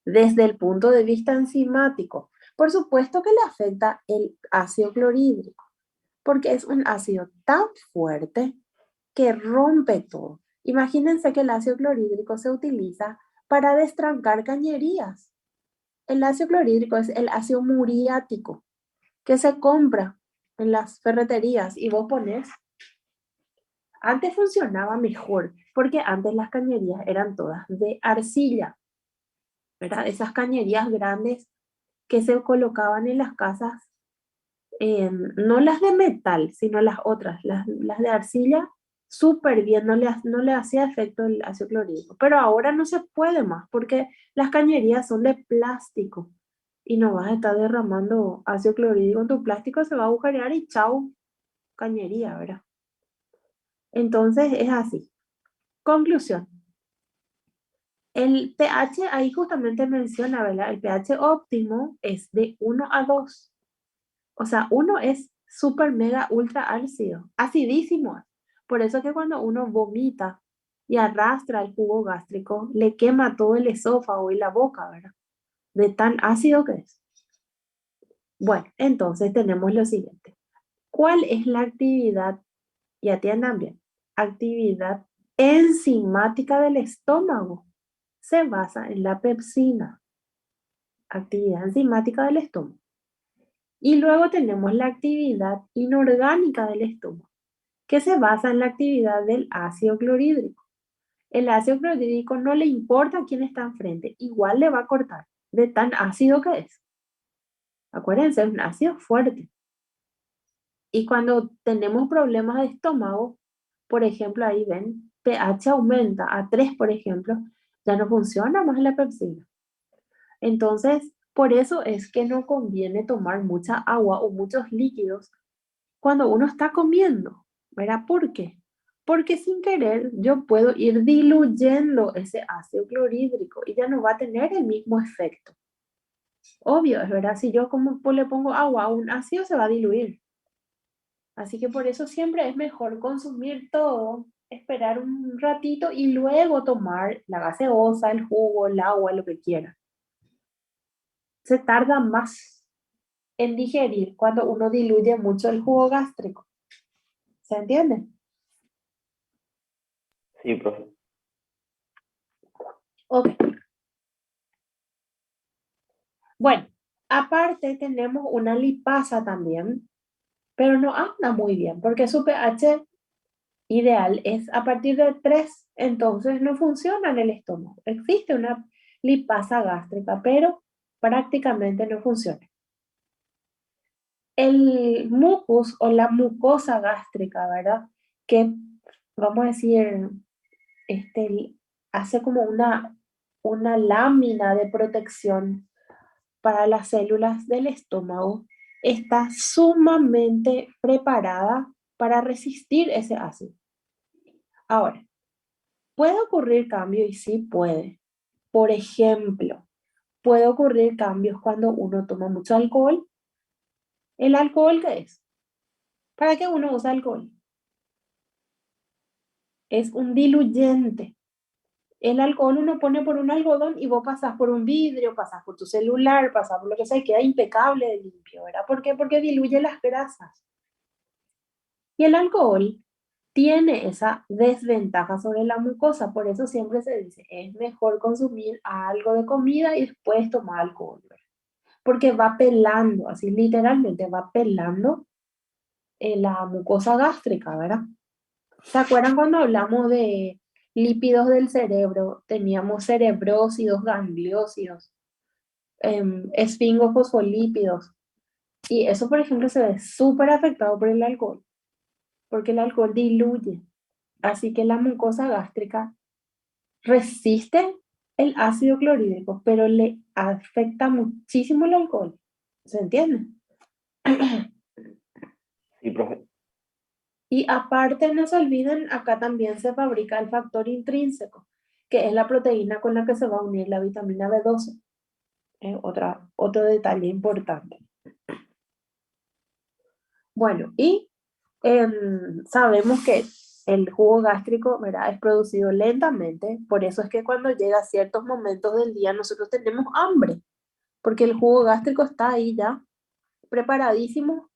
[SPEAKER 1] Desde el punto de vista enzimático, por supuesto que le afecta el ácido clorhídrico, porque es un ácido tan fuerte que rompe todo. Imagínense que el ácido clorhídrico se utiliza para destrancar cañerías. El ácido clorhídrico es el ácido muriático que se compra en las ferreterías y vos pones. Antes funcionaba mejor porque antes las cañerías eran todas de arcilla, ¿verdad? Esas cañerías grandes que se colocaban en las casas, no las de metal, sino las otras, las de arcilla, súper bien, no le hacía efecto el ácido clorhídrico. Pero ahora no se puede más porque las cañerías son de plástico y no vas a estar derramando ácido clorhídrico en tu plástico, se va a agujerear y chau, cañería, ¿verdad? Entonces es así. Conclusión. El pH ahí justamente menciona, ¿verdad? El pH óptimo es de 1 a 2. O sea, 1 es súper mega ultra ácido, acidísimo. Por eso que cuando uno vomita y arrastra el jugo gástrico, le quema todo el esófago y la boca, ¿verdad? De tan ácido que es. Bueno, entonces tenemos lo siguiente. ¿Cuál es la actividad? Y atiendan bien. Actividad enzimática del estómago. Se basa en la pepsina. Actividad enzimática del estómago. Y luego tenemos la actividad inorgánica del estómago, que se basa en la actividad del ácido clorhídrico. El ácido clorhídrico no le importa quién está enfrente, igual le va a cortar, de tan ácido que es. Acuérdense, es un ácido fuerte. Y cuando tenemos problemas de estómago, por ejemplo, ahí ven, pH aumenta a 3, por ejemplo, ya no funciona más la pepsina. Entonces, por eso es que no conviene tomar mucha agua o muchos líquidos cuando uno está comiendo, ¿verdad? ¿Por qué? Porque sin querer yo puedo ir diluyendo ese ácido clorhídrico y ya no va a tener el mismo efecto. Obvio, es verdad, si yo como le pongo agua a un ácido se va a diluir. Así que por eso siempre es mejor consumir todo, esperar un ratito y luego tomar la gaseosa, el jugo, el agua, lo que quiera. Se tarda más en digerir cuando uno diluye mucho el jugo gástrico. ¿Se entiende?
[SPEAKER 2] Sí, profe.
[SPEAKER 1] Ok. Bueno, aparte tenemos una lipasa también, pero no anda muy bien porque su pH ideal es a partir de 3, entonces no funciona en el estómago. Existe una lipasa gástrica, pero prácticamente no funciona. El mucus o la mucosa gástrica, ¿verdad? Que vamos a decir, este, hace como una lámina de protección para las células del estómago, está sumamente preparada para resistir ese ácido. Ahora, ¿puede ocurrir cambio? Y sí puede. Por ejemplo, puede ocurrir cambios cuando uno toma mucho alcohol. ¿El alcohol qué es? ¿Para qué uno usa alcohol? Es un diluyente. El alcohol uno pone por un algodón y vos pasás por un vidrio, pasás por tu celular, pasás por lo que sea y queda impecable de limpio, ¿verdad? ¿Por qué? Porque diluye las grasas. Y el alcohol tiene esa desventaja sobre la mucosa, por eso siempre se dice, es mejor consumir algo de comida y después tomar alcohol, ¿verdad? Porque va pelando, así literalmente va pelando la mucosa gástrica, ¿verdad? ¿Se acuerdan cuando hablamos de lípidos del cerebro? Teníamos cerebrósidos, gangliósidos, esfingofosfolípidos. Y eso, por ejemplo, se ve súper afectado por el alcohol, porque el alcohol diluye. Así que la mucosa gástrica resiste el ácido clorhídrico, pero le afecta muchísimo el alcohol. ¿Se entiende?
[SPEAKER 2] Sí, profe.
[SPEAKER 1] Y aparte, no se olviden, acá también se fabrica el factor intrínseco, que es la proteína con la que se va a unir la vitamina B12. Otro detalle importante. Bueno, y sabemos que el jugo gástrico, ¿verdad? Es producido lentamente, por eso es que cuando llega a ciertos momentos del día nosotros tenemos hambre, porque el jugo gástrico está ahí ya preparadísimo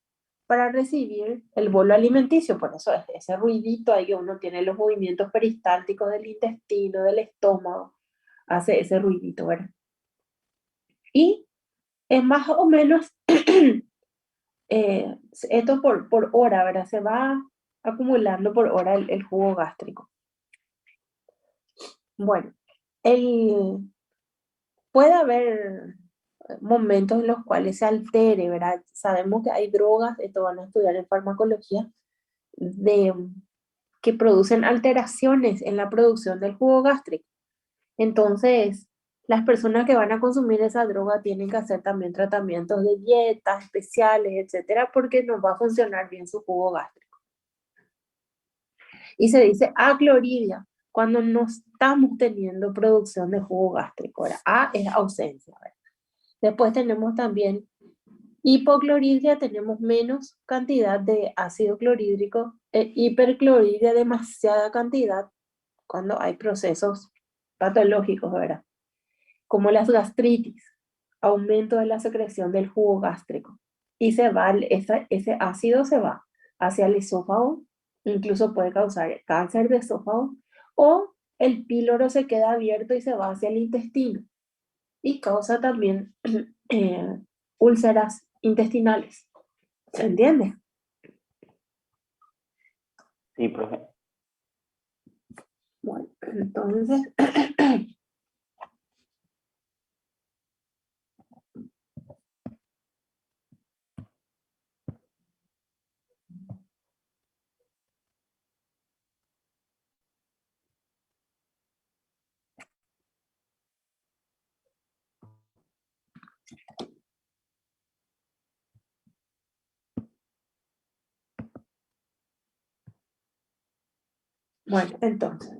[SPEAKER 1] para recibir el bolo alimenticio. Por eso es ese ruidito ahí que uno tiene, los movimientos peristálticos del intestino, del estómago, hace ese ruidito, ¿verdad? Y es más o menos esto por hora, ¿verdad? Se va acumulando por hora el jugo gástrico. Bueno, puede haber momentos en los cuales se altere, ¿verdad? Sabemos que hay drogas, esto van a estudiar en farmacología, de, que producen alteraciones en la producción del jugo gástrico. Entonces, las personas que van a consumir esa droga tienen que hacer también tratamientos de dietas especiales, etcétera, porque no va a funcionar bien su jugo gástrico. Y se dice acloridia cuando no estamos teniendo producción de jugo gástrico. Ahora, A es ausencia, ¿verdad? Después tenemos también hipoclorhidria, tenemos menos cantidad de ácido clorhídrico, hiperclorhidria, demasiada cantidad cuando hay procesos patológicos, ¿verdad? Como las gastritis, aumento de la secreción del jugo gástrico. Y ese ácido se va hacia el esófago, incluso puede causar cáncer de esófago, o el píloro se queda abierto y se va hacia el intestino y causa también eh, úlceras intestinales. ¿Se entiende?
[SPEAKER 2] Sí, profe.
[SPEAKER 1] Bueno, entonces, bueno, entonces,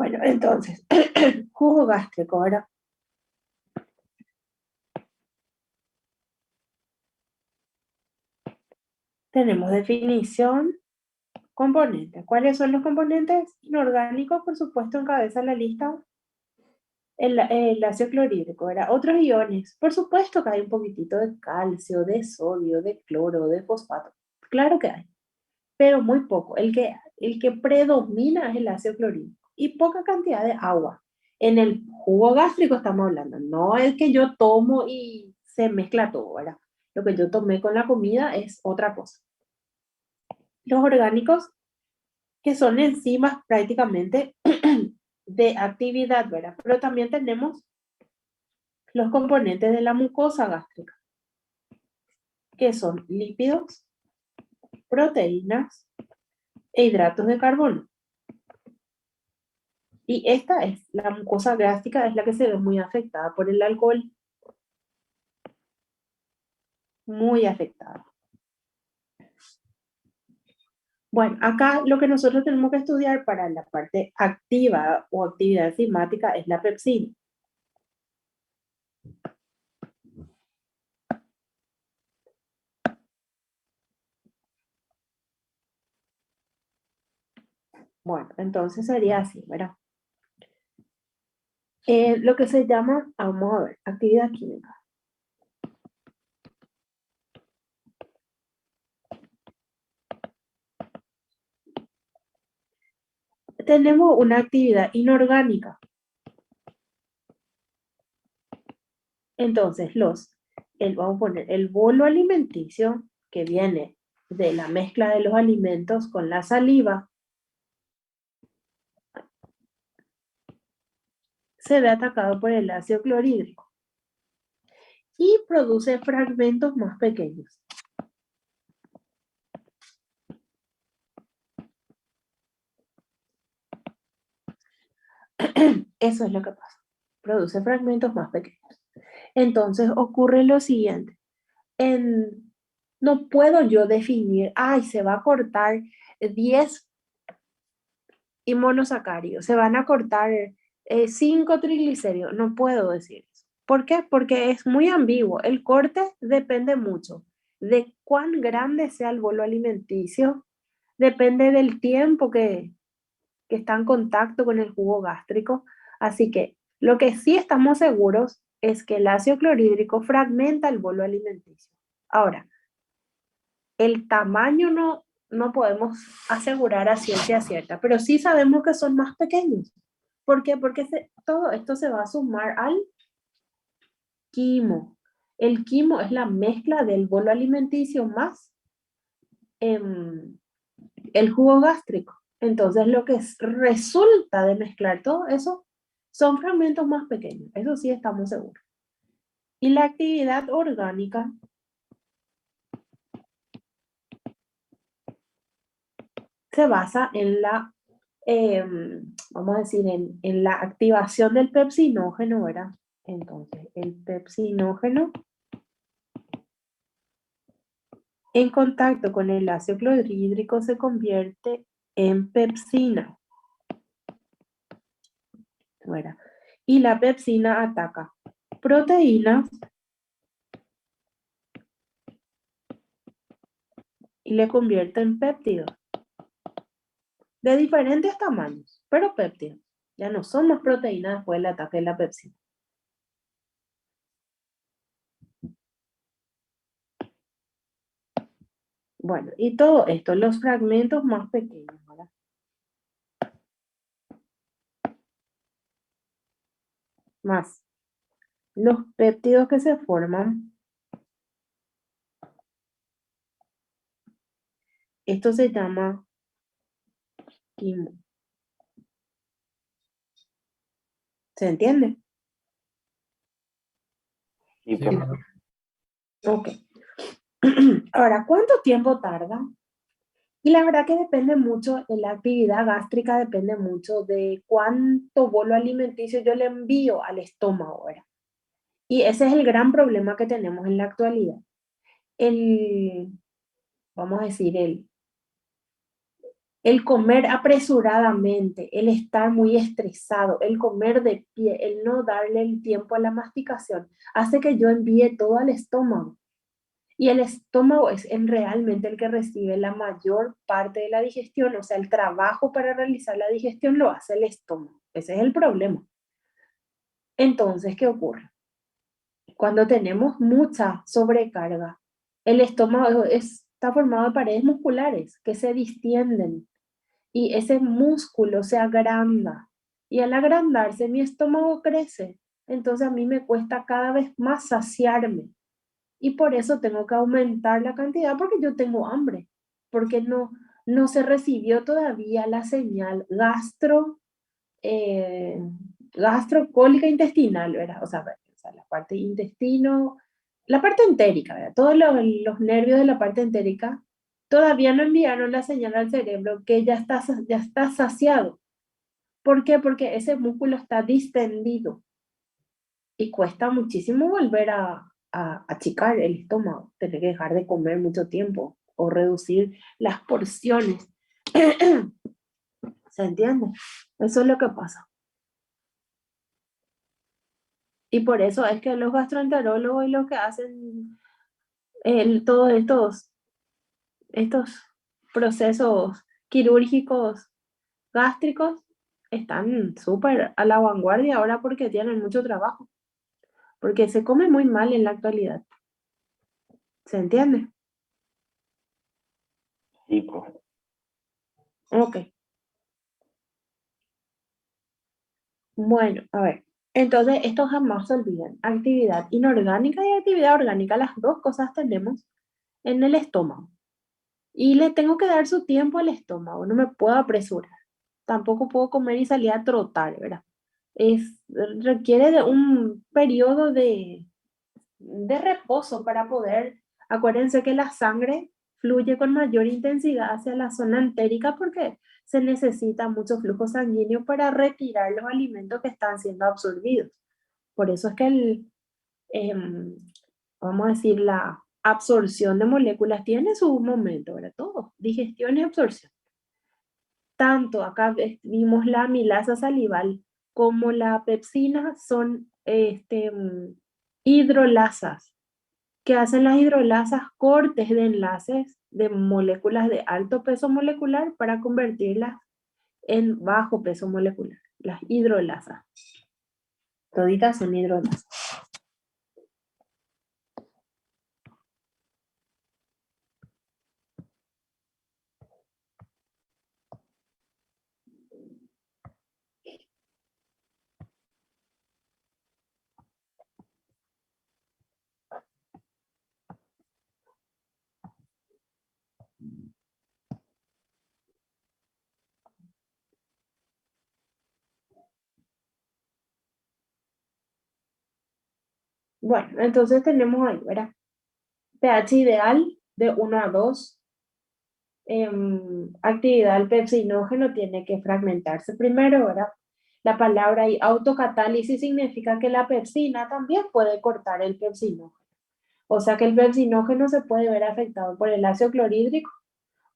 [SPEAKER 1] Bueno, entonces, jugo gástrico, ahora tenemos definición, componentes. ¿Cuáles son los componentes inorgánicos? Por supuesto, encabeza la lista el ácido clorhídrico, ¿verdad? Otros iones, por supuesto que hay un poquitito de calcio, de sodio, de cloro, de fosfato. Claro que hay, pero muy poco. El que predomina es el ácido clorhídrico y poca cantidad de agua. En el jugo gástrico estamos hablando, no el que yo tomo y se mezcla todo, ¿verdad? Lo que yo tomé con la comida es otra cosa. Los orgánicos, que son enzimas prácticamente de actividad, ¿verdad? Pero también tenemos los componentes de la mucosa gástrica, que son lípidos, proteínas e hidratos de carbono. Y esta es, la mucosa gástrica es la que se ve muy afectada por el alcohol. Muy afectada. Bueno, acá lo que nosotros tenemos que estudiar para la parte activa o actividad enzimática es la pepsina. Bueno, entonces sería así, ¿verdad? Lo que se llama, vamos a ver, actividad química. Tenemos una actividad inorgánica. Entonces, vamos a poner el bolo alimenticio que viene de la mezcla de los alimentos con la saliva, se ve atacado por el ácido clorhídrico y produce fragmentos más pequeños. Eso es lo que pasa. Produce fragmentos más pequeños. Entonces ocurre lo siguiente. No puedo yo definir, se va a cortar 10 y monosacáridos, se van a cortar 5 triglicéridos. No puedo decir eso. ¿Por qué? Porque es muy ambiguo. El corte depende mucho de cuán grande sea el bolo alimenticio, depende del tiempo que está en contacto con el jugo gástrico. Así que lo que sí estamos seguros es que el ácido clorhídrico fragmenta el bolo alimenticio. Ahora, el tamaño no podemos asegurar a ciencia cierta, pero sí sabemos que son más pequeños. ¿Por qué? Porque todo esto se va a sumar al quimo. El quimo es la mezcla del bolo alimenticio más el jugo gástrico. Entonces, lo que resulta de mezclar todo eso son fragmentos más pequeños. Eso sí estamos seguros. Y la actividad orgánica se basa en vamos a decir, en la activación del pepsinógeno, ¿verdad? Entonces, el pepsinógeno en contacto con el ácido clorhídrico se convierte en pepsina, ¿verdad? Y la pepsina ataca proteínas y le convierte en péptidos de diferentes tamaños, pero péptidos. Ya no son más proteínas después del ataque de la pepsina. Bueno, y todo esto, los fragmentos más pequeños, ¿verdad? Más los péptidos que se forman. Esto se llama quimo. ¿Se entiende?
[SPEAKER 2] Sí,
[SPEAKER 3] Sí,
[SPEAKER 2] profe.
[SPEAKER 3] bueno.
[SPEAKER 1] Ok. Ahora, ¿cuánto tiempo tarda? Y la verdad que depende mucho, la actividad gástrica depende mucho de cuánto bolo alimenticio yo le envío al estómago, ¿verdad? Y ese es el gran problema que tenemos en la actualidad. Vamos a decir, El comer apresuradamente, el estar muy estresado, el comer de pie, el no darle el tiempo a la masticación, hace que yo envíe todo al estómago. Y el estómago es realmente el que recibe la mayor parte de la digestión, o sea, el trabajo para realizar la digestión lo hace el estómago. Ese es el problema. Entonces, ¿qué ocurre? Cuando tenemos mucha sobrecarga, el estómago está formado de paredes musculares que se distienden y ese músculo se agranda. Y al agrandarse, mi estómago crece. Entonces a mí me cuesta cada vez más saciarme. Y por eso tengo que aumentar la cantidad porque yo tengo hambre. Porque no se recibió todavía la señal eh, gastrocólica intestinal, ¿verdad? O sea, la parte intestino, la parte entérica, ¿verdad? Todos los nervios de la parte entérica todavía no enviaron la señal al cerebro que ya está saciado. ¿Por qué? Porque ese músculo está distendido y cuesta muchísimo volver a achicar el estómago, tener que dejar de comer mucho tiempo o reducir las porciones. ¿Se entiende? Eso es lo que pasa. Y por eso es que los gastroenterólogos y los que hacen todos estos procesos quirúrgicos gástricos están súper a la vanguardia ahora porque tienen mucho trabajo, porque se come muy mal en la actualidad. ¿Se entiende?
[SPEAKER 2] Sí, profe.
[SPEAKER 1] Ok. Bueno, a ver. Entonces, esto jamás se olviden. Actividad inorgánica y actividad orgánica, las dos cosas tenemos en el estómago. Y le tengo que dar su tiempo al estómago, no me puedo apresurar. Tampoco puedo comer y salir a trotar, ¿verdad? Requiere de un periodo de reposo para poder, acuérdense que la sangre fluye con mayor intensidad hacia la zona entérica porque se necesita mucho flujo sanguíneo para retirar los alimentos que están siendo absorbidos. Por eso es que em, vamos a decir, la absorción de moléculas tiene su momento, ¿verdad? Todo, digestión y absorción. Tanto acá vimos la amilasa salival como la pepsina son hidrolasas. Que hacen las hidrolasas? Cortes de enlaces de moléculas de alto peso molecular para convertirlas en bajo peso molecular. Las hidrolasas. Toditas son hidrolasas. Bueno, entonces tenemos ahí, ¿verdad? pH ideal de 1 a 2. Actividad del pepsinógeno tiene que fragmentarse primero, ¿verdad? La palabra ahí, autocatálisis, significa que la pepsina también puede cortar el pepsinógeno. O sea que el pepsinógeno se puede ver afectado por el ácido clorhídrico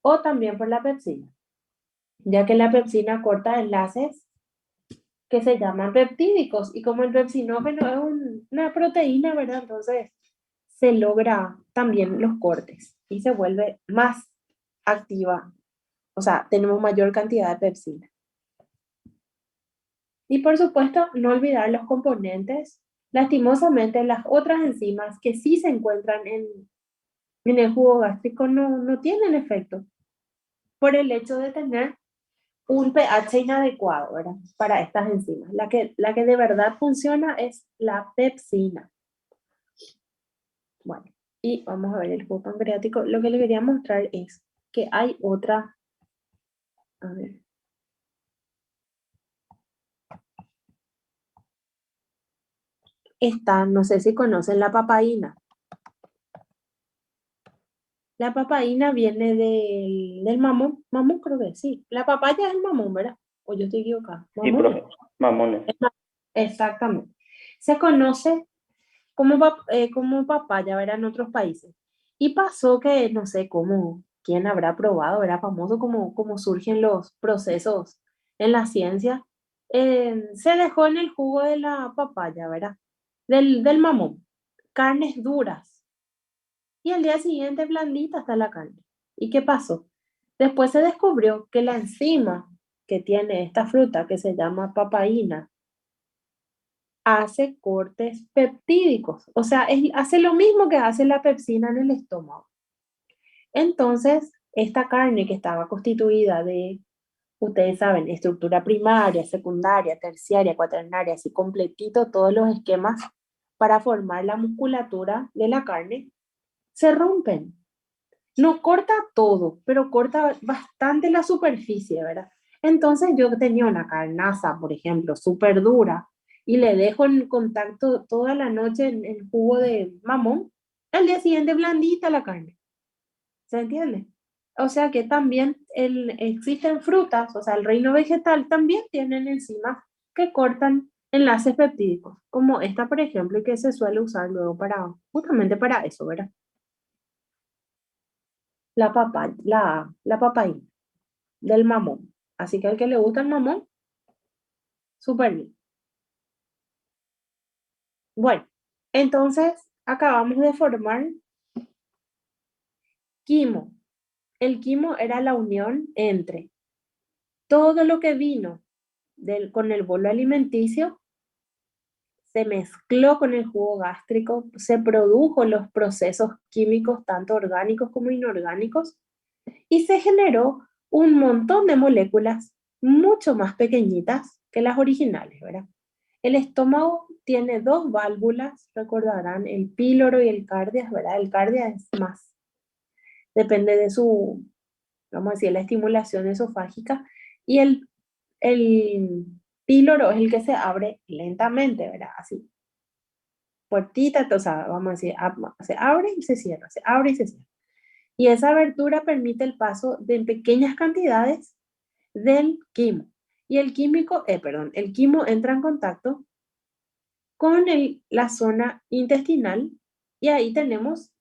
[SPEAKER 1] o también por la pepsina, ya que la pepsina corta enlaces que se llaman peptídicos y como el pepsinógeno es una proteína, ¿verdad? Entonces se logra también los cortes y se vuelve más activa, o sea, tenemos mayor cantidad de pepsina. Y por supuesto, no olvidar los componentes. Lastimosamente, las otras enzimas que sí se encuentran en el jugo gástrico no tienen efecto por el hecho de tener un pH inadecuado, ¿verdad? Para estas enzimas. La que de verdad funciona es la pepsina. Bueno, y vamos a ver el jugo pancreático. Lo que le quería mostrar es que hay otra, a ver. Esta, no sé si conocen la papaína. La papaína viene del mamón. Mamón creo que sí. La papaya es el mamón, ¿verdad? O yo estoy equivocada.
[SPEAKER 2] Sí,
[SPEAKER 1] Mamón.
[SPEAKER 2] profe. Mamones.
[SPEAKER 1] Exactamente. Se conoce como papaya, ¿verdad? En otros países. Y pasó que, no sé cómo, ¿quién habrá probado? Era famoso como surgen los procesos en la ciencia. Se dejó en el jugo de la papaya, ¿verdad? Del mamón. Carnes duras. Y al día siguiente blandita está la carne. ¿Y qué pasó? Después se descubrió que la enzima que tiene esta fruta, que se llama papaína, hace cortes peptídicos. O sea, hace lo mismo que hace la pepsina en el estómago. Entonces, esta carne que estaba constituida de, ustedes saben, estructura primaria, secundaria, terciaria, cuaternaria, así completito todos los esquemas para formar la musculatura de la carne, se rompen. No corta todo, pero corta bastante la superficie, ¿verdad? Entonces yo tenía una carnaza, por ejemplo, súper dura, y le dejo en contacto toda la noche en el jugo de mamón, al día siguiente blandita la carne. ¿Se entiende? O sea que también existen frutas, o sea, el reino vegetal también tienen enzimas que cortan enlaces peptídicos, como esta, por ejemplo, y que se suele usar luego para, justamente para eso, ¿verdad? La papaína del mamón. Así que al que le gusta el mamón, súper bien. Bueno, entonces acabamos de formar quimo. El quimo era la unión entre todo lo que vino con el bolo alimenticio, se mezcló con el jugo gástrico, se produjo los procesos químicos, tanto orgánicos como inorgánicos, y se generó un montón de moléculas mucho más pequeñitas que las originales, ¿verdad? El estómago tiene dos válvulas, recordarán, el píloro y el cardias, ¿verdad? El cardias es más, depende de su, vamos a decir, la estimulación esofágica, y el píloro es el que se abre lentamente, ¿verdad? Así, puertita, o sea, vamos a decir, se abre y se cierra, se abre y se cierra. Y esa abertura permite el paso de pequeñas cantidades del quimo. Y el quimo entra en contacto con la zona intestinal y ahí tenemos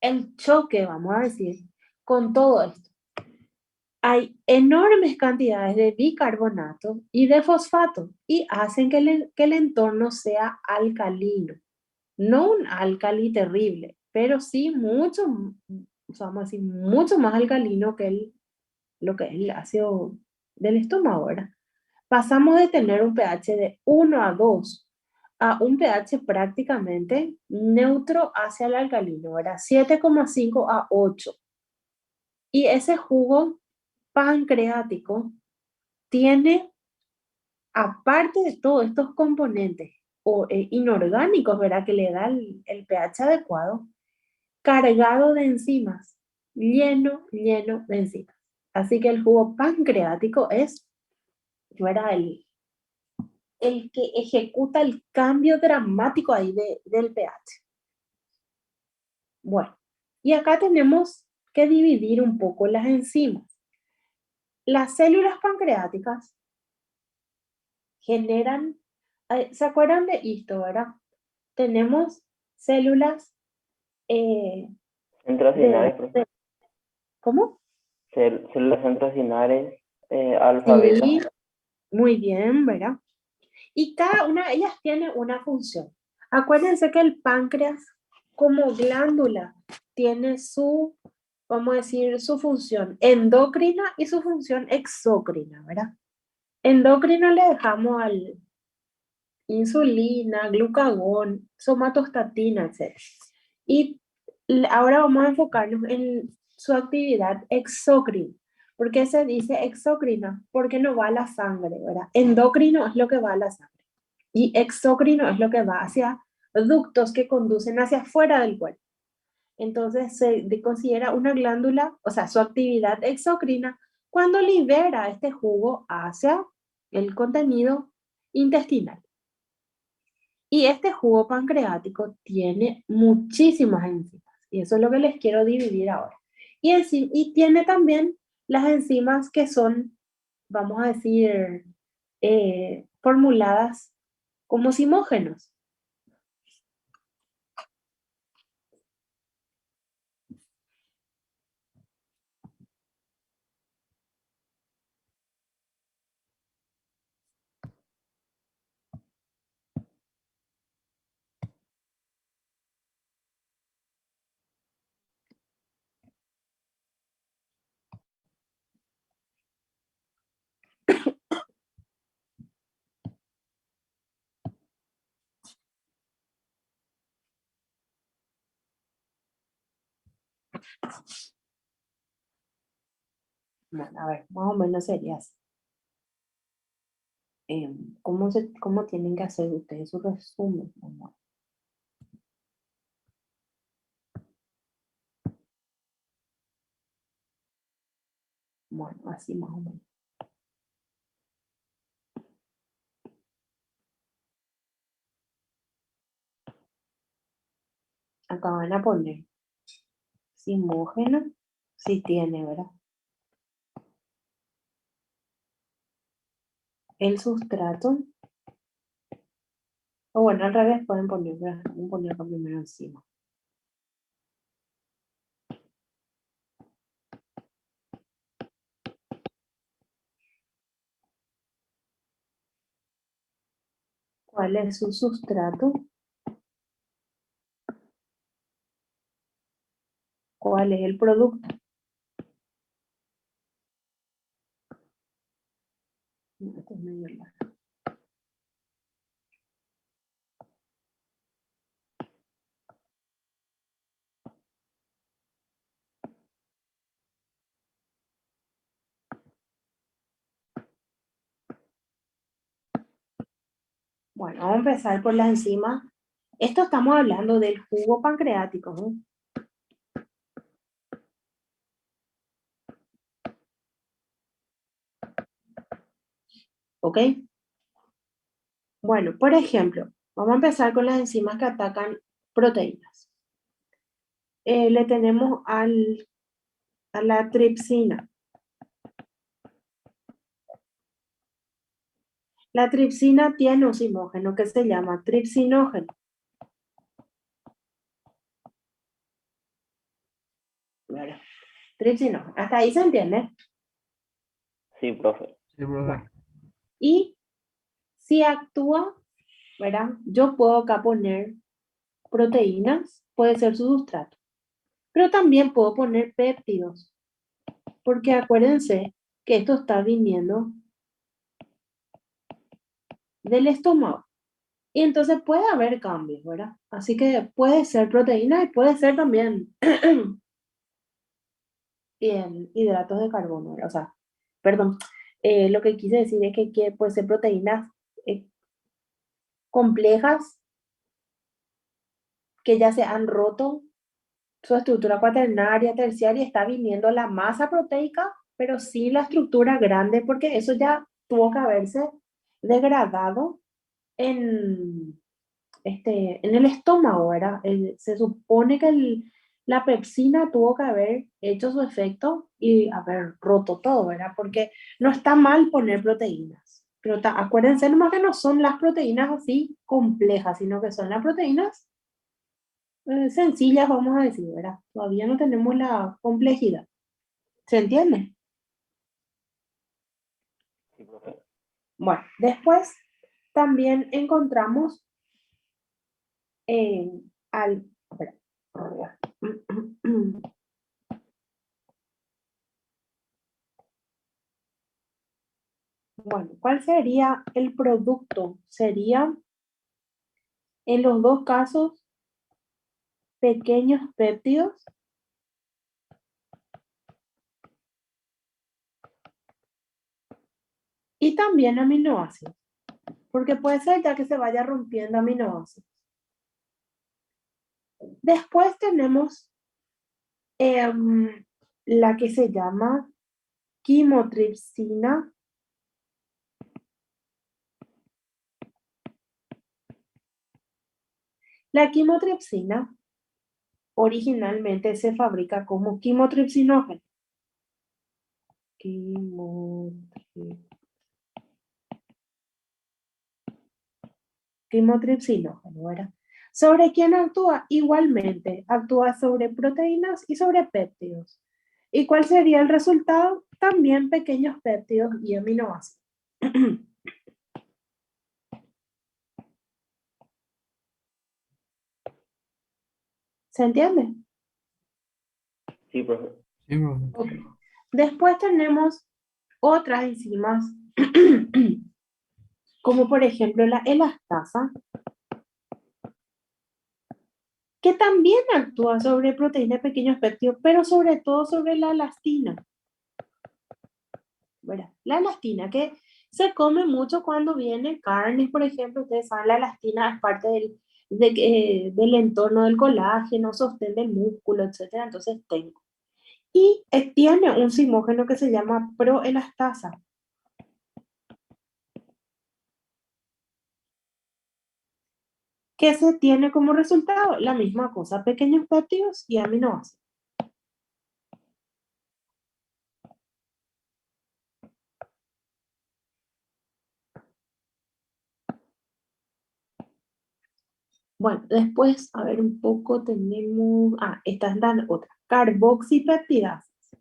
[SPEAKER 1] el choque, vamos a decir, con todo esto. Hay enormes cantidades de bicarbonato y de fosfato y hacen que el entorno sea alcalino. No un álcali terrible, pero sí mucho, vamos a decir, mucho más alcalino que lo que es el ácido del estómago, ¿verdad? Pasamos de tener un pH de 1 a 2 a un pH prácticamente neutro hacia el alcalino, ¿verdad? 7,5 a 8. Y ese jugo pancreático tiene, aparte de todos estos componentes inorgánicos, ¿verdad? Que le da el pH adecuado, cargado de enzimas, lleno de enzimas. Así que el jugo pancreático es, ¿verdad? El que ejecuta el cambio dramático ahí del pH. Bueno, y acá tenemos que dividir un poco las enzimas. Las células pancreáticas generan, ¿se acuerdan de esto, verdad? Tenemos células
[SPEAKER 2] Centrocinares, profe.
[SPEAKER 1] ¿cómo?
[SPEAKER 2] Células centrocinares, alfa,
[SPEAKER 1] Sí,
[SPEAKER 2] beta.
[SPEAKER 1] muy bien, ¿verdad? Y cada una de ellas tiene una función. Acuérdense que el páncreas como glándula tiene su, vamos a decir, su función endocrina y su función exócrina, ¿verdad? Endocrino le dejamos al insulina, glucagón, somatostatina, etc. Y ahora vamos a enfocarnos en su actividad exócrina. ¿Por qué se dice exócrina? Porque no va a la sangre, ¿verdad? Endocrino es lo que va a la sangre. Y exócrino es lo que va hacia ductos que conducen hacia afuera del cuerpo. Entonces se considera una glándula, o sea, su actividad exócrina, cuando libera este jugo hacia el contenido intestinal. Y este jugo pancreático tiene muchísimas enzimas, y eso es lo que les quiero dividir ahora. Y tiene también las enzimas que son, vamos a decir, formuladas como simógenos. Bueno, a ver, más o menos sería así. ¿Cómo tienen que hacer ustedes su resumen? Bueno, así más o menos. Acá van a poner simógeno, si tiene, ¿verdad? El sustrato, o bueno, al revés pueden poner, ¿verdad? Vamos a poner acá primero encima. ¿Cuál es su sustrato? ¿Cuál es el producto? No, esto es medio largo. Bueno, vamos a empezar por la enzima. Esto estamos hablando del jugo pancreático, ¿no? ¿Ok? Bueno, por ejemplo, vamos a empezar con las enzimas que atacan proteínas. Le tenemos a la tripsina. La tripsina tiene un simógeno que se llama tripsinógeno. Bueno, tripsinógeno. ¿Hasta ahí se entiende?
[SPEAKER 2] Sí, profe.
[SPEAKER 3] Sí, profe.
[SPEAKER 1] Bueno. Y si actúa, ¿verdad? Yo puedo acá poner proteínas, puede ser su sustrato. Pero también puedo poner péptidos. Porque acuérdense que esto está viniendo del estómago. Y entonces puede haber cambios, ¿verdad? Así que puede ser proteína y puede ser también hidratos de carbono, ¿verdad? O sea, perdón, lo que quise decir es que puede ser proteínas complejas que ya se han roto su estructura cuaternaria, terciaria, y está viniendo la masa proteica, pero sí la estructura grande, porque eso ya tuvo que haberse degradado en, en el estómago, ¿verdad? Se supone que la pepsina tuvo que haber hecho su efecto y haber roto todo, ¿verdad? Porque no está mal poner proteínas, pero acuérdense nomás que no son las proteínas así complejas, sino que son las proteínas sencillas, vamos a decir, ¿verdad? Todavía no tenemos la complejidad. ¿Se entiende?
[SPEAKER 2] Sí, profe.
[SPEAKER 1] Bueno, después también encontramos al... espera. Bueno, ¿cuál sería el producto? Sería, en los dos casos, pequeños péptidos y también aminoácidos, porque puede ser ya que se vaya rompiendo aminoácidos. Después tenemos la que se llama quimotripsina. La quimotripsina originalmente se fabrica como quimotripsinógeno. Quimotripsinógeno, ¿verdad? ¿Sobre quién actúa? Igualmente, actúa sobre proteínas y sobre péptidos. ¿Y cuál sería el resultado? También pequeños péptidos y aminoácidos. ¿Se entiende?
[SPEAKER 2] Sí, profe.
[SPEAKER 3] Sí, profe.
[SPEAKER 1] Ok. Después tenemos otras enzimas, como por ejemplo la elastasa, que también actúa sobre proteínas de pequeños péptidos, pero sobre todo sobre la elastina. ¿Verdad? La elastina que se come mucho cuando viene carnes, por ejemplo, ustedes saben, la elastina es parte del entorno del colágeno, sostén del músculo, etcétera. Entonces tengo. Y tiene un simógeno que se llama proelastasa. ¿Qué se tiene como resultado? La misma cosa, pequeños péptidos y aminoácidos. Bueno, después, a ver un poco, tenemos, esta es la otra, carboxipeptidasas.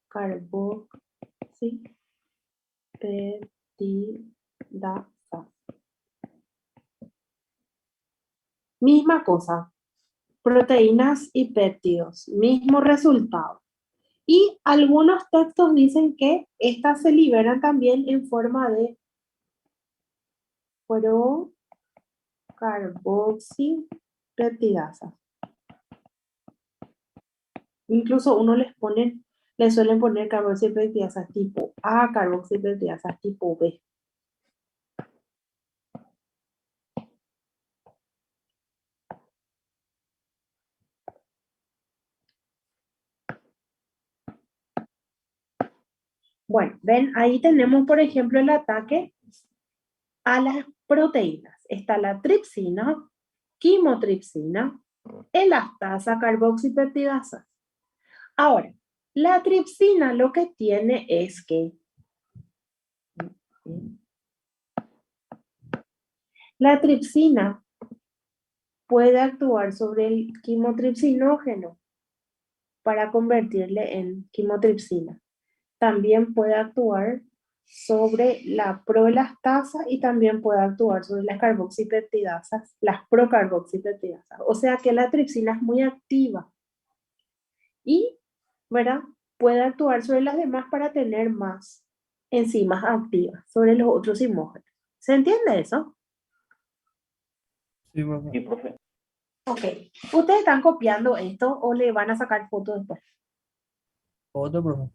[SPEAKER 1] Carboxipeptidasas. Misma cosa, proteínas y péptidos, mismo resultado. Y algunos textos dicen que estas se liberan también en forma de procarboxipeptidasas. Incluso uno le suelen poner carboxipeptidasas tipo A, carboxipeptidasas tipo B. Bueno, ven, ahí tenemos, por ejemplo, el ataque a las proteínas. Está la tripsina, quimotripsina, elastasa, carboxipeptidasa. Ahora, la tripsina lo que tiene es que la tripsina puede actuar sobre el quimotripsinógeno para convertirle en quimotripsina. También puede actuar sobre la proelastasa y también puede actuar sobre las carboxipeptidasas, las procarboxipeptidasas. O sea que la tripsina es muy activa y, ¿verdad? Puede actuar sobre las demás para tener más enzimas activas sobre los otros simógenos. ¿Se entiende eso?
[SPEAKER 3] Sí, profe.
[SPEAKER 2] Sí, profe.
[SPEAKER 1] Ok. ¿Ustedes están copiando esto o le van a sacar fotos después?
[SPEAKER 3] Otro, profe.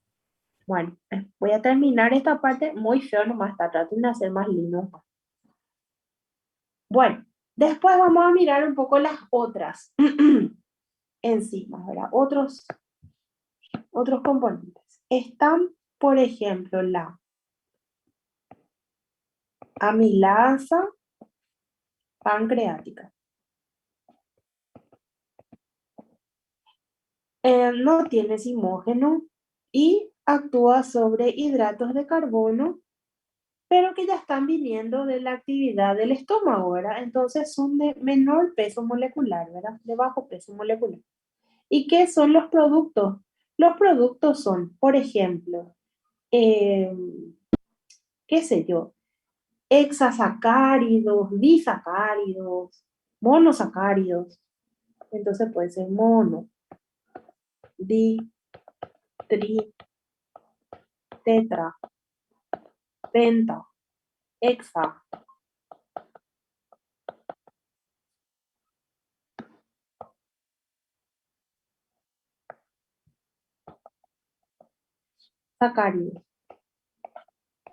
[SPEAKER 1] Bueno, voy a terminar esta parte muy feo nomás está, traten de hacer más lindo. Bueno, después vamos a mirar un poco las otras enzimas, ¿verdad? Otros componentes. Están, por ejemplo, la amilasa pancreática. No tiene simógeno y actúa sobre hidratos de carbono, pero que ya están viniendo de la actividad del estómago, ¿verdad? Entonces son de menor peso molecular, ¿verdad? De bajo peso molecular. ¿Y qué son los productos? Los productos son, por ejemplo, eh, qué sé yo, hexasacáridos, disacáridos, monosacáridos. Entonces puede ser mono, di, tri, tetra, penta, hexa. Sacáridos.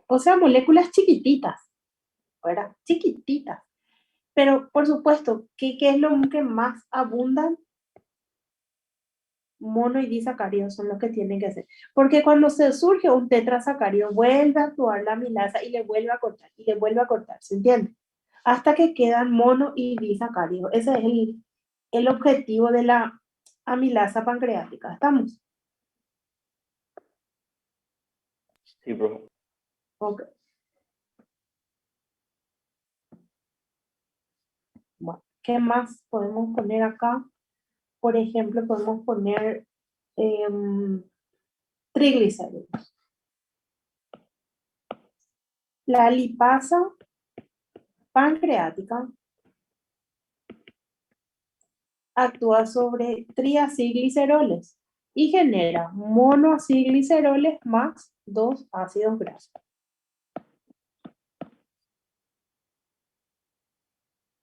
[SPEAKER 1] O sea, moléculas chiquititas, ¿verdad? Chiquititas. Pero, por supuesto, ¿qué es lo que más abundan? Mono y disacáridos son los que tienen que ser. Porque cuando se surge un tetrasacárido, vuelve a actuar la amilasa y le vuelve a cortar, y le vuelve a cortar, ¿se entiende? Hasta que quedan mono y disacáridos. Ese es el objetivo de la amilasa pancreática. ¿Estamos?
[SPEAKER 2] Sí, profe.
[SPEAKER 1] Ok. Bueno, ¿qué más podemos poner acá? Por ejemplo, podemos poner triglicéridos. La lipasa pancreática actúa sobre triacilgliceroles y genera monoacilgliceroles más 2 ácidos grasos.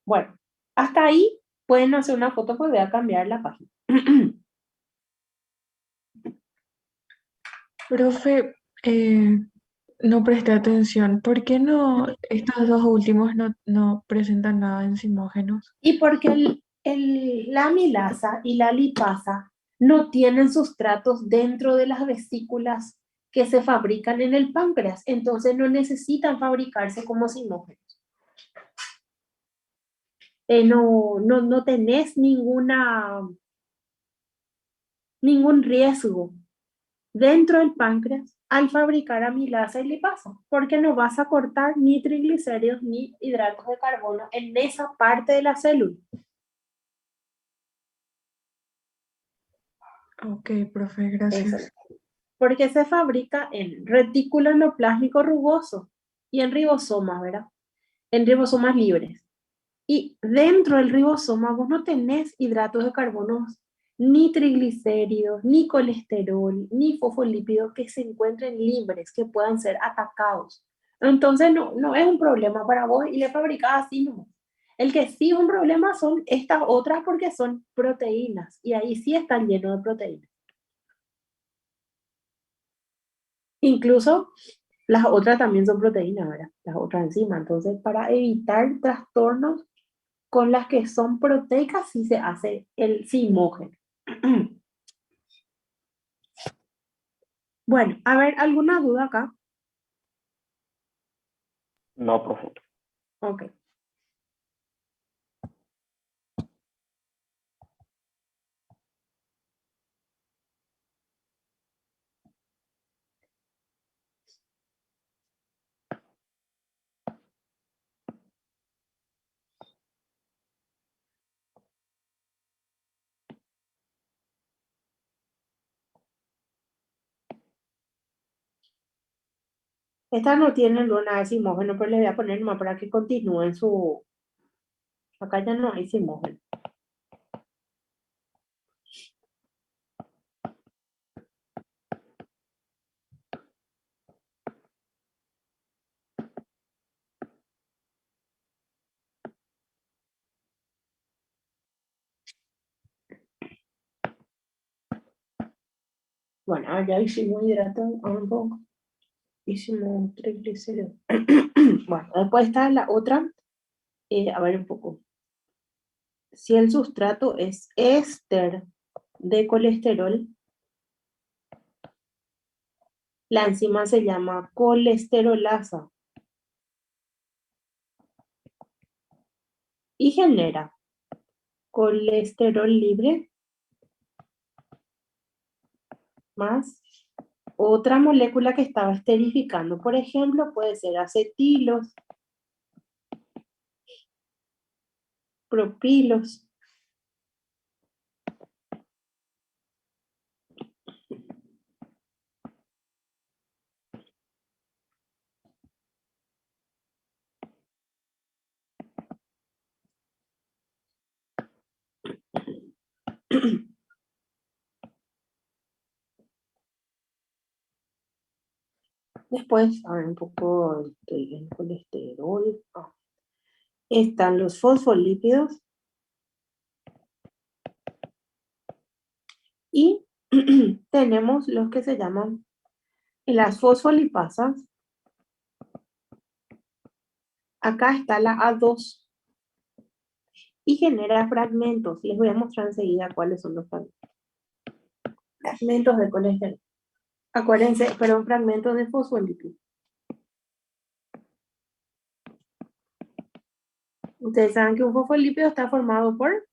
[SPEAKER 1] Bueno, hasta ahí Pueden hacer una foto, pues voy a cambiar la página.
[SPEAKER 5] Profe, no presté atención. ¿Por qué no estos dos últimos no presentan nada enzimógenos?
[SPEAKER 1] Y porque la amilasa y la lipasa no tienen sustratos dentro de las vesículas que se fabrican en el páncreas, entonces no necesitan fabricarse como sinógenos. No tenés ningún riesgo dentro del páncreas al fabricar amilasa y lipasa, porque no vas a cortar ni triglicéridos ni hidratos de carbono en esa parte de la célula.
[SPEAKER 5] Ok, profe,
[SPEAKER 1] Eso,
[SPEAKER 5] gracias.
[SPEAKER 1] porque se fabrica en retículo endoplásmico rugoso y en ribosomas, ¿verdad? En ribosomas libres. Y dentro del ribosoma vos no tenés hidratos de carbono, ni triglicéridos, ni colesterol, ni fosfolípidos que se encuentren libres, que puedan ser atacados. Entonces no es un problema para vos y le fabricás así no. El que sí es un problema son estas otras porque son proteínas y ahí sí están llenos de proteínas. Incluso las otras también son proteínas, ¿verdad? Las otras enzimas. Entonces, para evitar trastornos con las que son proteicas, sí se hace el simógeno. Bueno, a ver, ¿alguna duda acá?
[SPEAKER 2] No, profe.
[SPEAKER 1] Ok. Estas no tienen luna de simógeno, pero les voy a poner más para que continúen su... Acá ya no hay simógeno. Bueno, ya hicimos hidrato, un poco. Hicimos triglicéridos. Bueno, después está la otra. A ver un poco. Si el sustrato es éster de colesterol, la enzima se llama colesterolasa y genera colesterol libre más otra molécula que estaba esterificando. Por ejemplo, puede ser acetilos, propilos. Después, a ver, un poco el colesterol. Están los fosfolípidos y tenemos los que se llaman las fosfolipasas. Acá está la A2 y genera fragmentos. Les voy a mostrar enseguida cuáles son los fragmentos. Fragmentos de colesterol. Acuérdense, perdón, fragmentos de fosfolípidos. Ustedes saben que un fosfolípido está formado por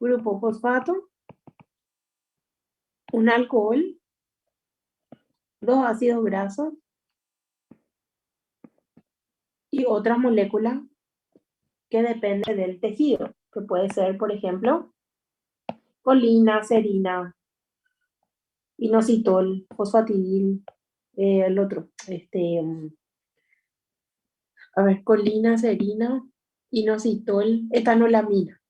[SPEAKER 1] grupo fosfato, un alcohol, dos ácidos grasos y otras moléculas que dependen del tejido, que puede ser, por ejemplo, colina, serina, inositol, fosfatidil, el otro, a ver, colina, serina, inositol, etanolamina.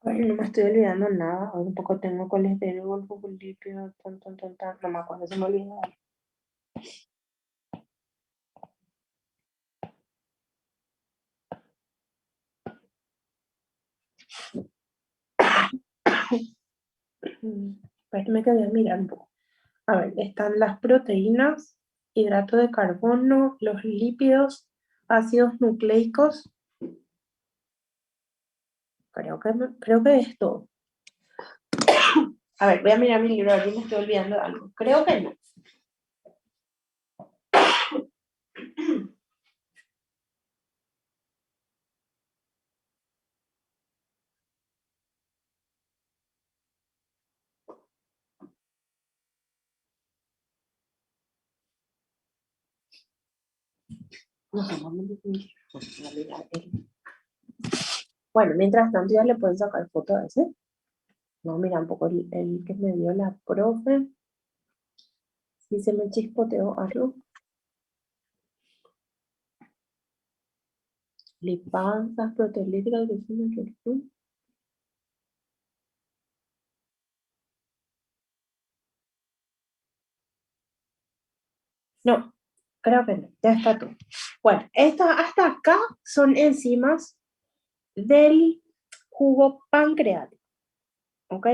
[SPEAKER 1] Bueno, no me estoy olvidando nada. Hoy un poco tengo colesterol, lípido, tan. No me acuerdo, se me olvidó. Espérame que voy a mirar un poco. A ver, están las proteínas, hidrato de carbono, los lípidos, ácidos nucleicos. Creo que es todo. A ver, voy a mirar mi libro, a ver si me estoy olvidando de algo. Creo que no. No sé, vamos a mirar Bueno, mientras tanto ya le pueden sacar foto a ese. Vamos a mirar un poco el que me dio la profe. Si se me chispoteó algo. Lipanzas, proteolíticas, no, creo que no, ya está todo. Bueno, hasta acá son enzimas del jugo pancreático, ¿ok?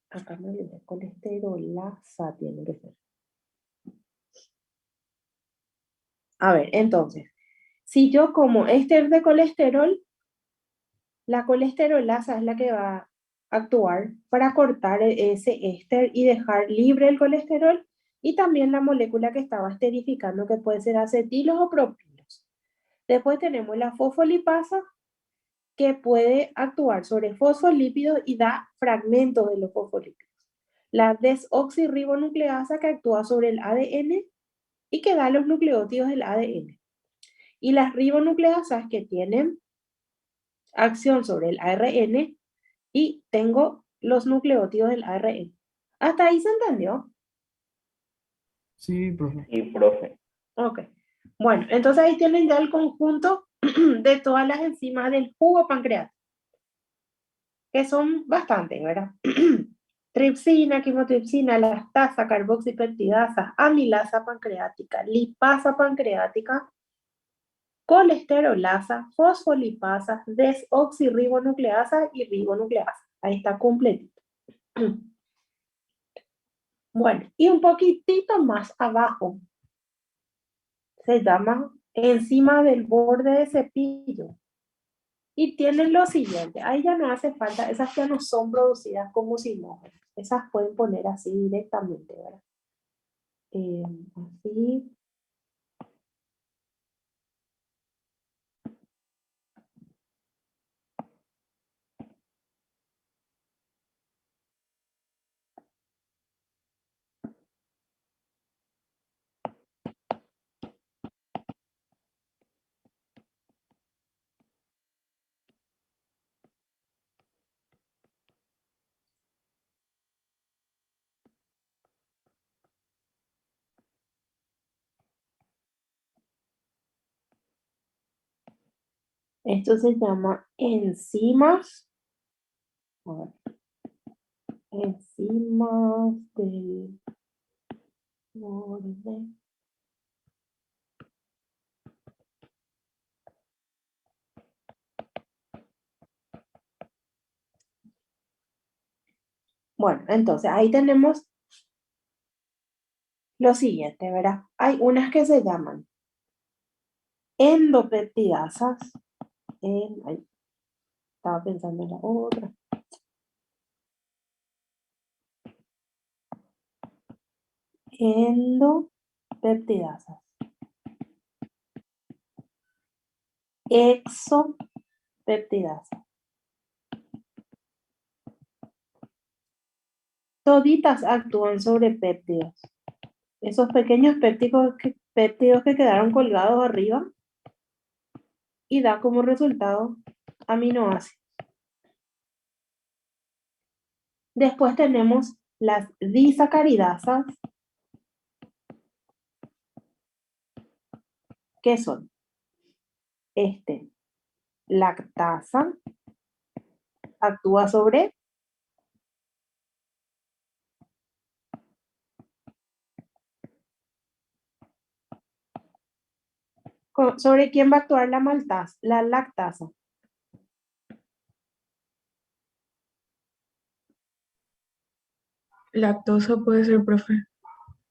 [SPEAKER 1] Acá me olvidé, colesterolasa tiene que ser. A ver, entonces, si yo como éster de colesterol, la colesterolasa es la que va a actuar para cortar ese éster y dejar libre el colesterol y también la molécula que estaba esterificando, que puede ser acetilos o propilos. Después tenemos la fosfolipasa, que puede actuar sobre fosfolípidos y da fragmentos de los fosfolípidos. La desoxirribonucleasa, que actúa sobre el ADN y que da los nucleótidos del ADN. Y las ribonucleasas, que tienen acción sobre el ARN y tengo los nucleótidos del ARN. ¿Hasta ahí se entendió?
[SPEAKER 3] Sí, profe.
[SPEAKER 2] Sí, profe.
[SPEAKER 1] Ok. Bueno, entonces ahí tienen ya el conjunto de todas las enzimas del jugo pancreático, que son bastantes, ¿verdad? Tripsina, quimotripsina, lactasa, carboxipeptidasa, amilasa pancreática, lipasa pancreática, colesterolasa, fosfolipasa, desoxirribonucleasa y ribonucleasa. Ahí está completito. Bueno, y un poquitito más abajo se llama enzima del borde de cepillo. Y tienen lo siguiente, ahí ya no hace falta, esas ya no son producidas como mucínogenas, esas pueden poner así directamente, ¿verdad? Así. Esto se llama enzimas, a ver, enzimas del borde. Bueno, entonces ahí tenemos lo siguiente, ¿verdad? Hay unas que se llaman endopeptidasas, ahí, estaba pensando en la otra, endopeptidasas, exopeptidasas. Toditas actúan sobre péptidos. Esos pequeños péptidos que quedaron colgados arriba y da como resultado aminoácidos. Después tenemos las disacaridasas, que son este, lactasa actúa sobre ¿sobre quién va a actuar la lactasa?
[SPEAKER 5] Lactosa puede ser, profe.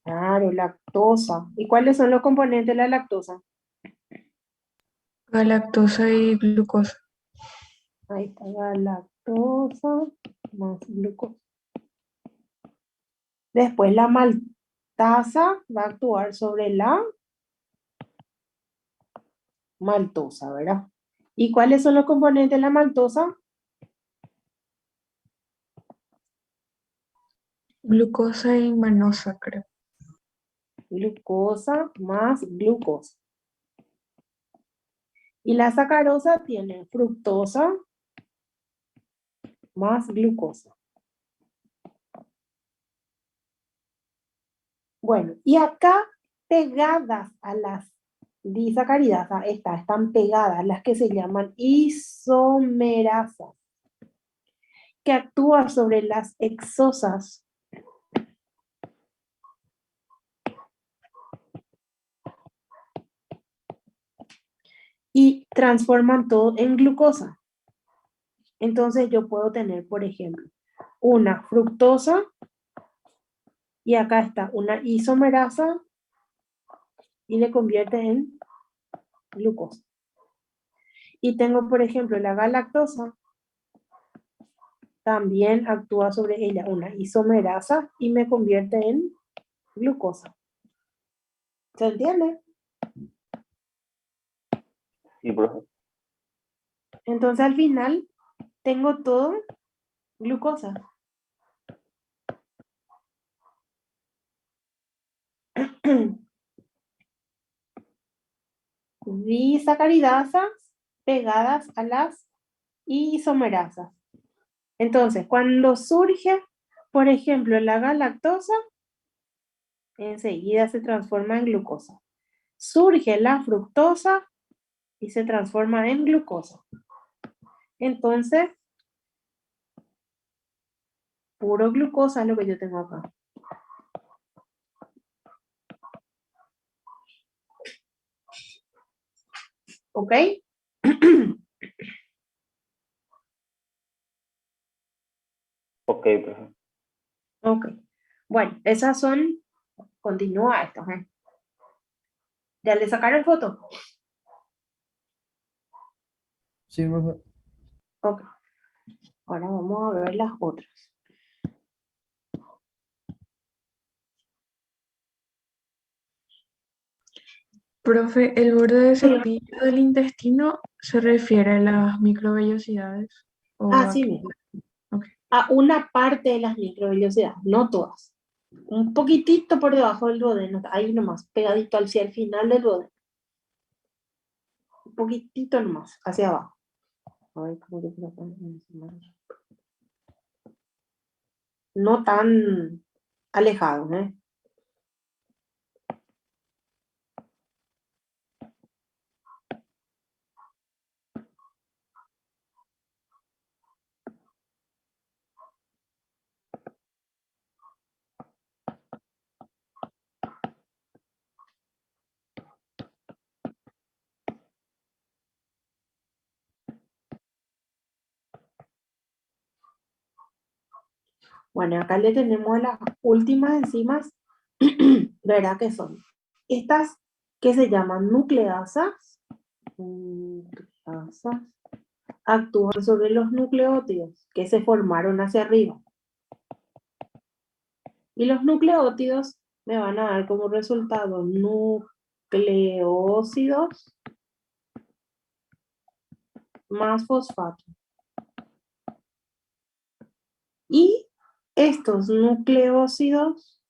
[SPEAKER 1] Claro, lactosa. ¿Y cuáles son los componentes de la lactosa?
[SPEAKER 5] Galactosa y glucosa.
[SPEAKER 1] Ahí está, galactosa más glucosa. Después la maltasa va a actuar sobre la maltosa, ¿verdad? ¿Y cuáles son los componentes de la maltosa?
[SPEAKER 5] Glucosa y manosa, creo.
[SPEAKER 1] Glucosa más glucosa. Y la sacarosa tiene fructosa más glucosa. Bueno, y acá pegadas a las disacaridasas están pegadas las que se llaman isomerasas, que actúan sobre las hexosas. Y transforman todo en glucosa. Entonces yo puedo tener, por ejemplo, una fructosa y acá está una isomerasa y le convierte en glucosa. Y tengo, por ejemplo, la galactosa, también actúa sobre ella una isomerasa y me convierte en glucosa. ¿Se entiende?
[SPEAKER 2] Sí, profe.
[SPEAKER 1] Entonces al final tengo todo glucosa. Disacaridasas pegadas a las isomerasas. Entonces, cuando surge, por ejemplo, la galactosa, enseguida se transforma en glucosa. Surge la fructosa y se transforma en glucosa. Entonces, puro glucosa es lo que yo tengo acá. ¿Ok?
[SPEAKER 2] Ok, profe.
[SPEAKER 1] Ok. Bueno, esas son, continúa esto. ¿Eh? ¿Ya le sacaron foto?
[SPEAKER 3] Sí, profe.
[SPEAKER 1] Ok. Ahora vamos a ver las otras.
[SPEAKER 5] Profe, el borde de cepillo del intestino se refiere a las microvellosidades. ¿O a
[SPEAKER 1] Así
[SPEAKER 5] qué?
[SPEAKER 1] mismo.
[SPEAKER 5] Ok.
[SPEAKER 1] A una parte de las microvellosidades, no todas. Un poquitito por debajo del duodeno, ahí nomás, pegadito hacia el final del duodeno. Un poquitito nomás, hacia abajo. A ver, ¿cómo que puedo poner encima? No tan alejado, ¿eh? Bueno, acá le tenemos las últimas enzimas, ¿verdad? Que son estas que se llaman nucleasas. Nucleasas actúan sobre los nucleótidos que se formaron hacia arriba. Y los nucleótidos me van a dar como resultado nucleósidos más fosfato. Y estos nucleósidos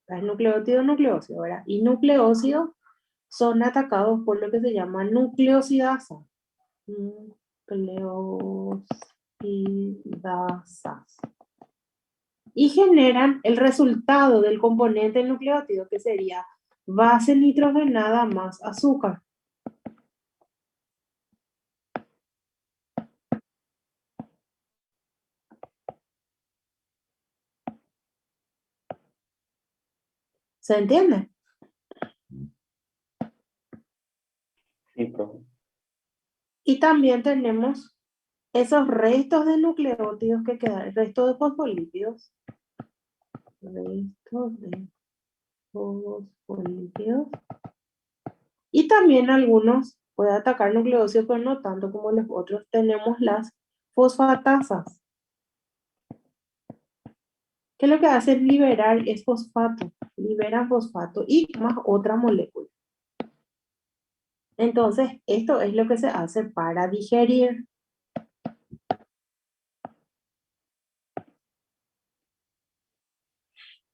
[SPEAKER 1] es nucleótido, nucleósido, ¿verdad? Y nucleósidos son atacados por lo que se llama nucleosidasa. Nucleosidasas. y generan el resultado del componente del nucleótido, que sería base nitrogenada más azúcar. ¿Se entiende?
[SPEAKER 2] Sí, profe.
[SPEAKER 1] Y también tenemos esos restos de nucleótidos que quedan, restos de fosfolípidos. Restos de fosfolípidos. Y también algunos puede atacar nucleósidos, pero no tanto como los otros. Tenemos las fosfatasas. ¿Qué es lo que hace es liberar es fosfato? Liberan fosfato y más otra molécula. Entonces, esto es lo que se hace para digerir.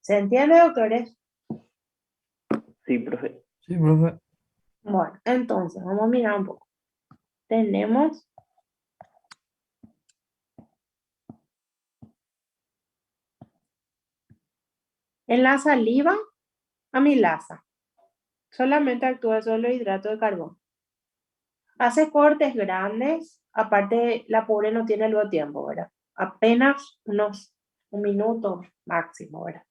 [SPEAKER 1] ¿Se entiende, doctores?
[SPEAKER 2] Sí, profe.
[SPEAKER 3] Sí, profe.
[SPEAKER 1] Bueno, entonces, vamos a mirar un poco. Tenemos en la saliva amilasa. Solamente actúa sobre los hidratos de carbono. Hace cortes grandes, aparte la pobre no tiene luego tiempo, ¿verdad? Apenas un minuto máximo, ¿verdad?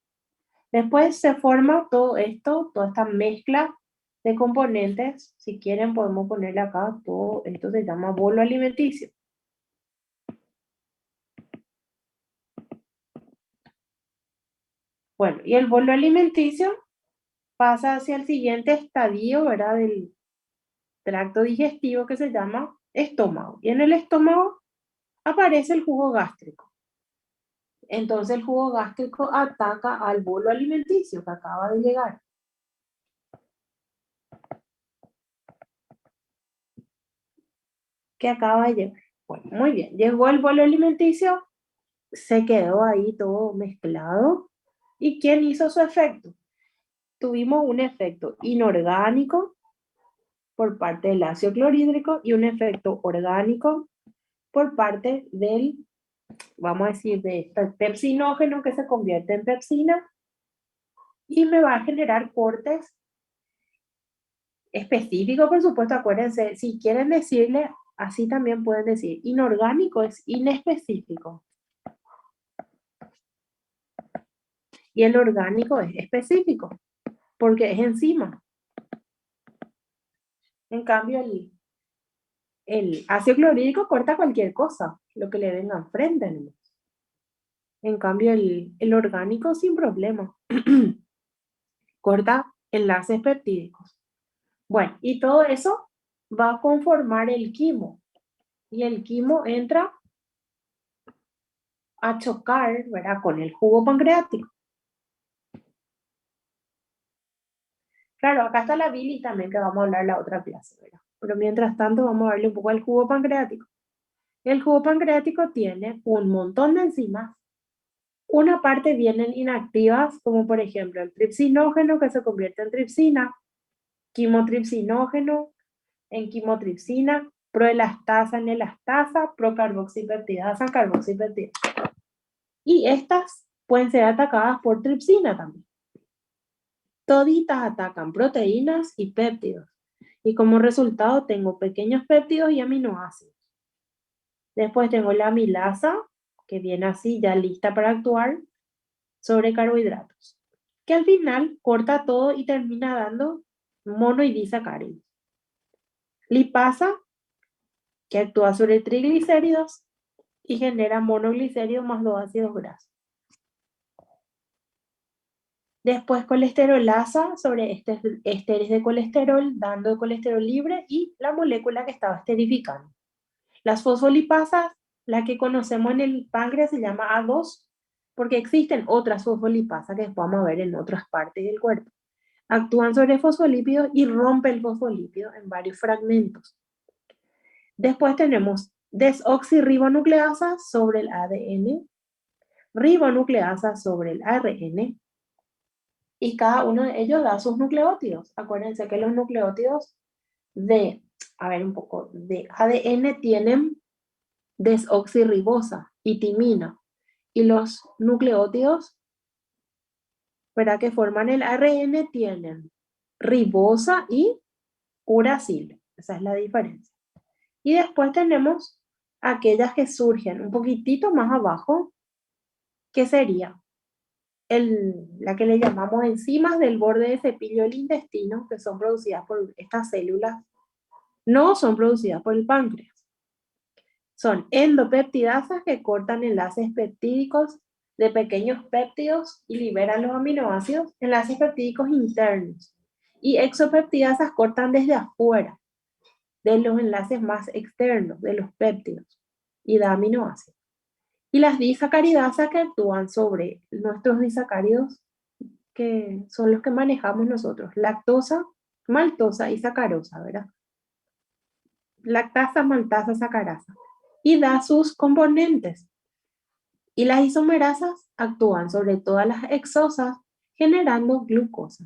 [SPEAKER 1] Después se forma todo esto, toda esta mezcla de componentes. Si quieren podemos ponerle acá, todo esto se llama bolo alimenticio. Bueno, y el bolo alimenticio pasa hacia el siguiente estadio, ¿verdad? Del tracto digestivo, que se llama estómago. Y en el estómago aparece el jugo gástrico. Entonces el jugo gástrico ataca al bolo alimenticio que acaba de llegar. Que acaba de llegar. Bueno, muy bien. Llegó el bolo alimenticio, se quedó ahí todo mezclado. ¿Y quién hizo su efecto? Tuvimos un efecto inorgánico por parte del ácido clorhídrico y un efecto orgánico por parte del, vamos a decir, de este pepsinógeno que se convierte en pepsina y me va a generar cortes específicos, por supuesto. Acuérdense, si quieren decirle, así también pueden decir, inorgánico es inespecífico. Y el orgánico es específico, porque es enzima. En cambio, el ácido clorhídrico corta cualquier cosa, lo que le venga enfrente, ¿no? En cambio, el orgánico sin problema. Corta enlaces peptídicos. Bueno, y todo eso va a conformar el quimo. Y el quimo entra a chocar, ¿verdad?, con el jugo pancreático. Claro, acá está la bilis también, que vamos a hablar la otra clase, ¿verdad? Pero mientras tanto vamos a darle un poco al jugo pancreático. El jugo pancreático tiene un montón de enzimas. Una parte vienen inactivas, como por ejemplo el tripsinógeno, que se convierte en tripsina, quimotripsinógeno en quimotripsina, proelastasa en elastasa, procarboxipeptidasa en carboxipeptidasa. Y estas pueden ser atacadas por tripsina también. Toditas atacan proteínas y péptidos. Y como resultado tengo pequeños péptidos y aminoácidos. Después tengo la amilasa, que viene así ya lista para actuar sobre carbohidratos, que al final corta todo y termina dando mono y disacáridos. Lipasa, que actúa sobre triglicéridos y genera monoglicéridos más dos ácidos grasos. Después colesterolasa sobre ésteres de colesterol, dando colesterol libre y la molécula que estaba esterificando. Las fosfolipasas, la que conocemos en el páncreas, se llama A2, porque existen otras fosfolipasas que después vamos a ver en otras partes del cuerpo. Actúan sobre fosfolípidos y rompen el fosfolípido en varios fragmentos. Después tenemos desoxirribonucleasas sobre el ADN, ribonucleasas sobre el ARN, y cada uno de ellos da sus nucleótidos. Acuérdense que los nucleótidos de ADN tienen desoxirribosa y timina, Y los nucleótidos, ¿verdad? Que forman el ARN tienen ribosa y uracilo. Esa es la diferencia. Y después tenemos aquellas que surgen un poquitito más abajo, que sería la que le llamamos enzimas del borde de cepillo del intestino, que son producidas por estas células, no son producidas por el páncreas. Son endopeptidasas que cortan enlaces peptídicos de pequeños péptidos y liberan los aminoácidos, enlaces peptídicos internos. Y exopeptidasas cortan desde afuera, de los enlaces más externos, de los péptidos, y da aminoácidos. Y las disacaridasas que actúan sobre nuestros disacáridos, que son los que manejamos nosotros, lactosa, maltosa y sacarosa, ¿verdad? Lactasa, maltasa, sacarasa. Y da sus componentes. Y las isomerasas actúan sobre todas las exosas, generando glucosa.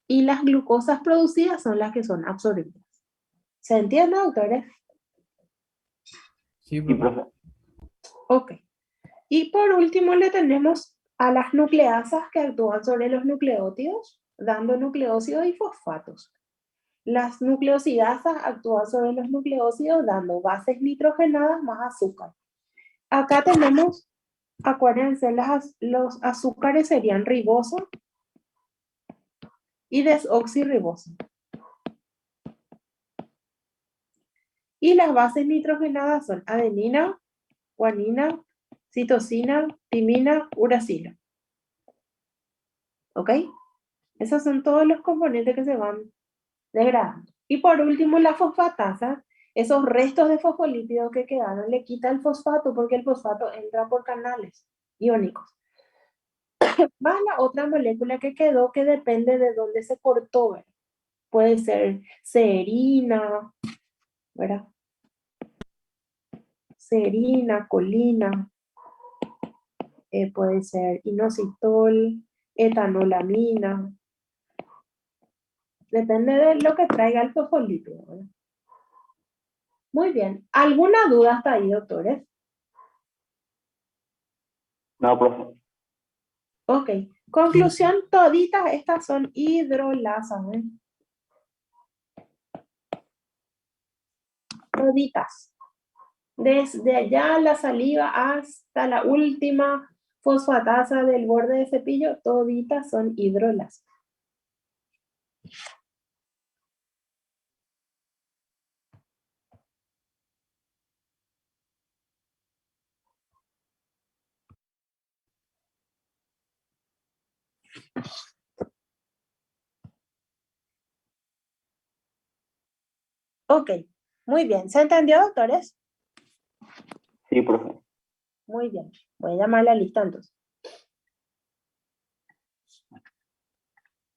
[SPEAKER 1] Y las glucosas producidas son las que son absorbidas. ¿Se entiende, doctores?
[SPEAKER 3] Sí,
[SPEAKER 2] Sí,
[SPEAKER 3] profe.
[SPEAKER 2] profe.
[SPEAKER 1] Ok. Y por último le tenemos a las nucleasas que actúan sobre los nucleótidos, dando nucleósidos y fosfatos. Las nucleosidasas actúan sobre los nucleósidos dando bases nitrogenadas más azúcar. Acá tenemos, acuérdense, los azúcares serían ribosa y desoxirribosa. Y las bases nitrogenadas son adenina, guanina, citosina, timina, uracilo. ¿Ok? Esos son todos los componentes que se van degradando. Y por último, la fosfatasa, esos restos de fosfolípidos que quedaron, le quita el fosfato porque el fosfato entra por canales iónicos. Más la otra molécula que quedó que depende de dónde se cortó, ¿verdad? Puede ser serina, ¿verdad? Serina, colina, puede ser inositol, etanolamina. Depende de lo que traiga el fosfolípido, ¿verdad? Muy bien. ¿Alguna duda hasta ahí, doctores?
[SPEAKER 2] No, profe.
[SPEAKER 1] Ok. Conclusión, toditas estas son hidrolasas, ¿eh? Toditas. Desde allá la saliva hasta la última fosfatasa del borde de cepillo, toditas son hidrolasas. Ok, muy bien. ¿Se entendió, doctores?
[SPEAKER 2] Sí, profe.
[SPEAKER 1] Muy bien. Voy a llamar la lista entonces.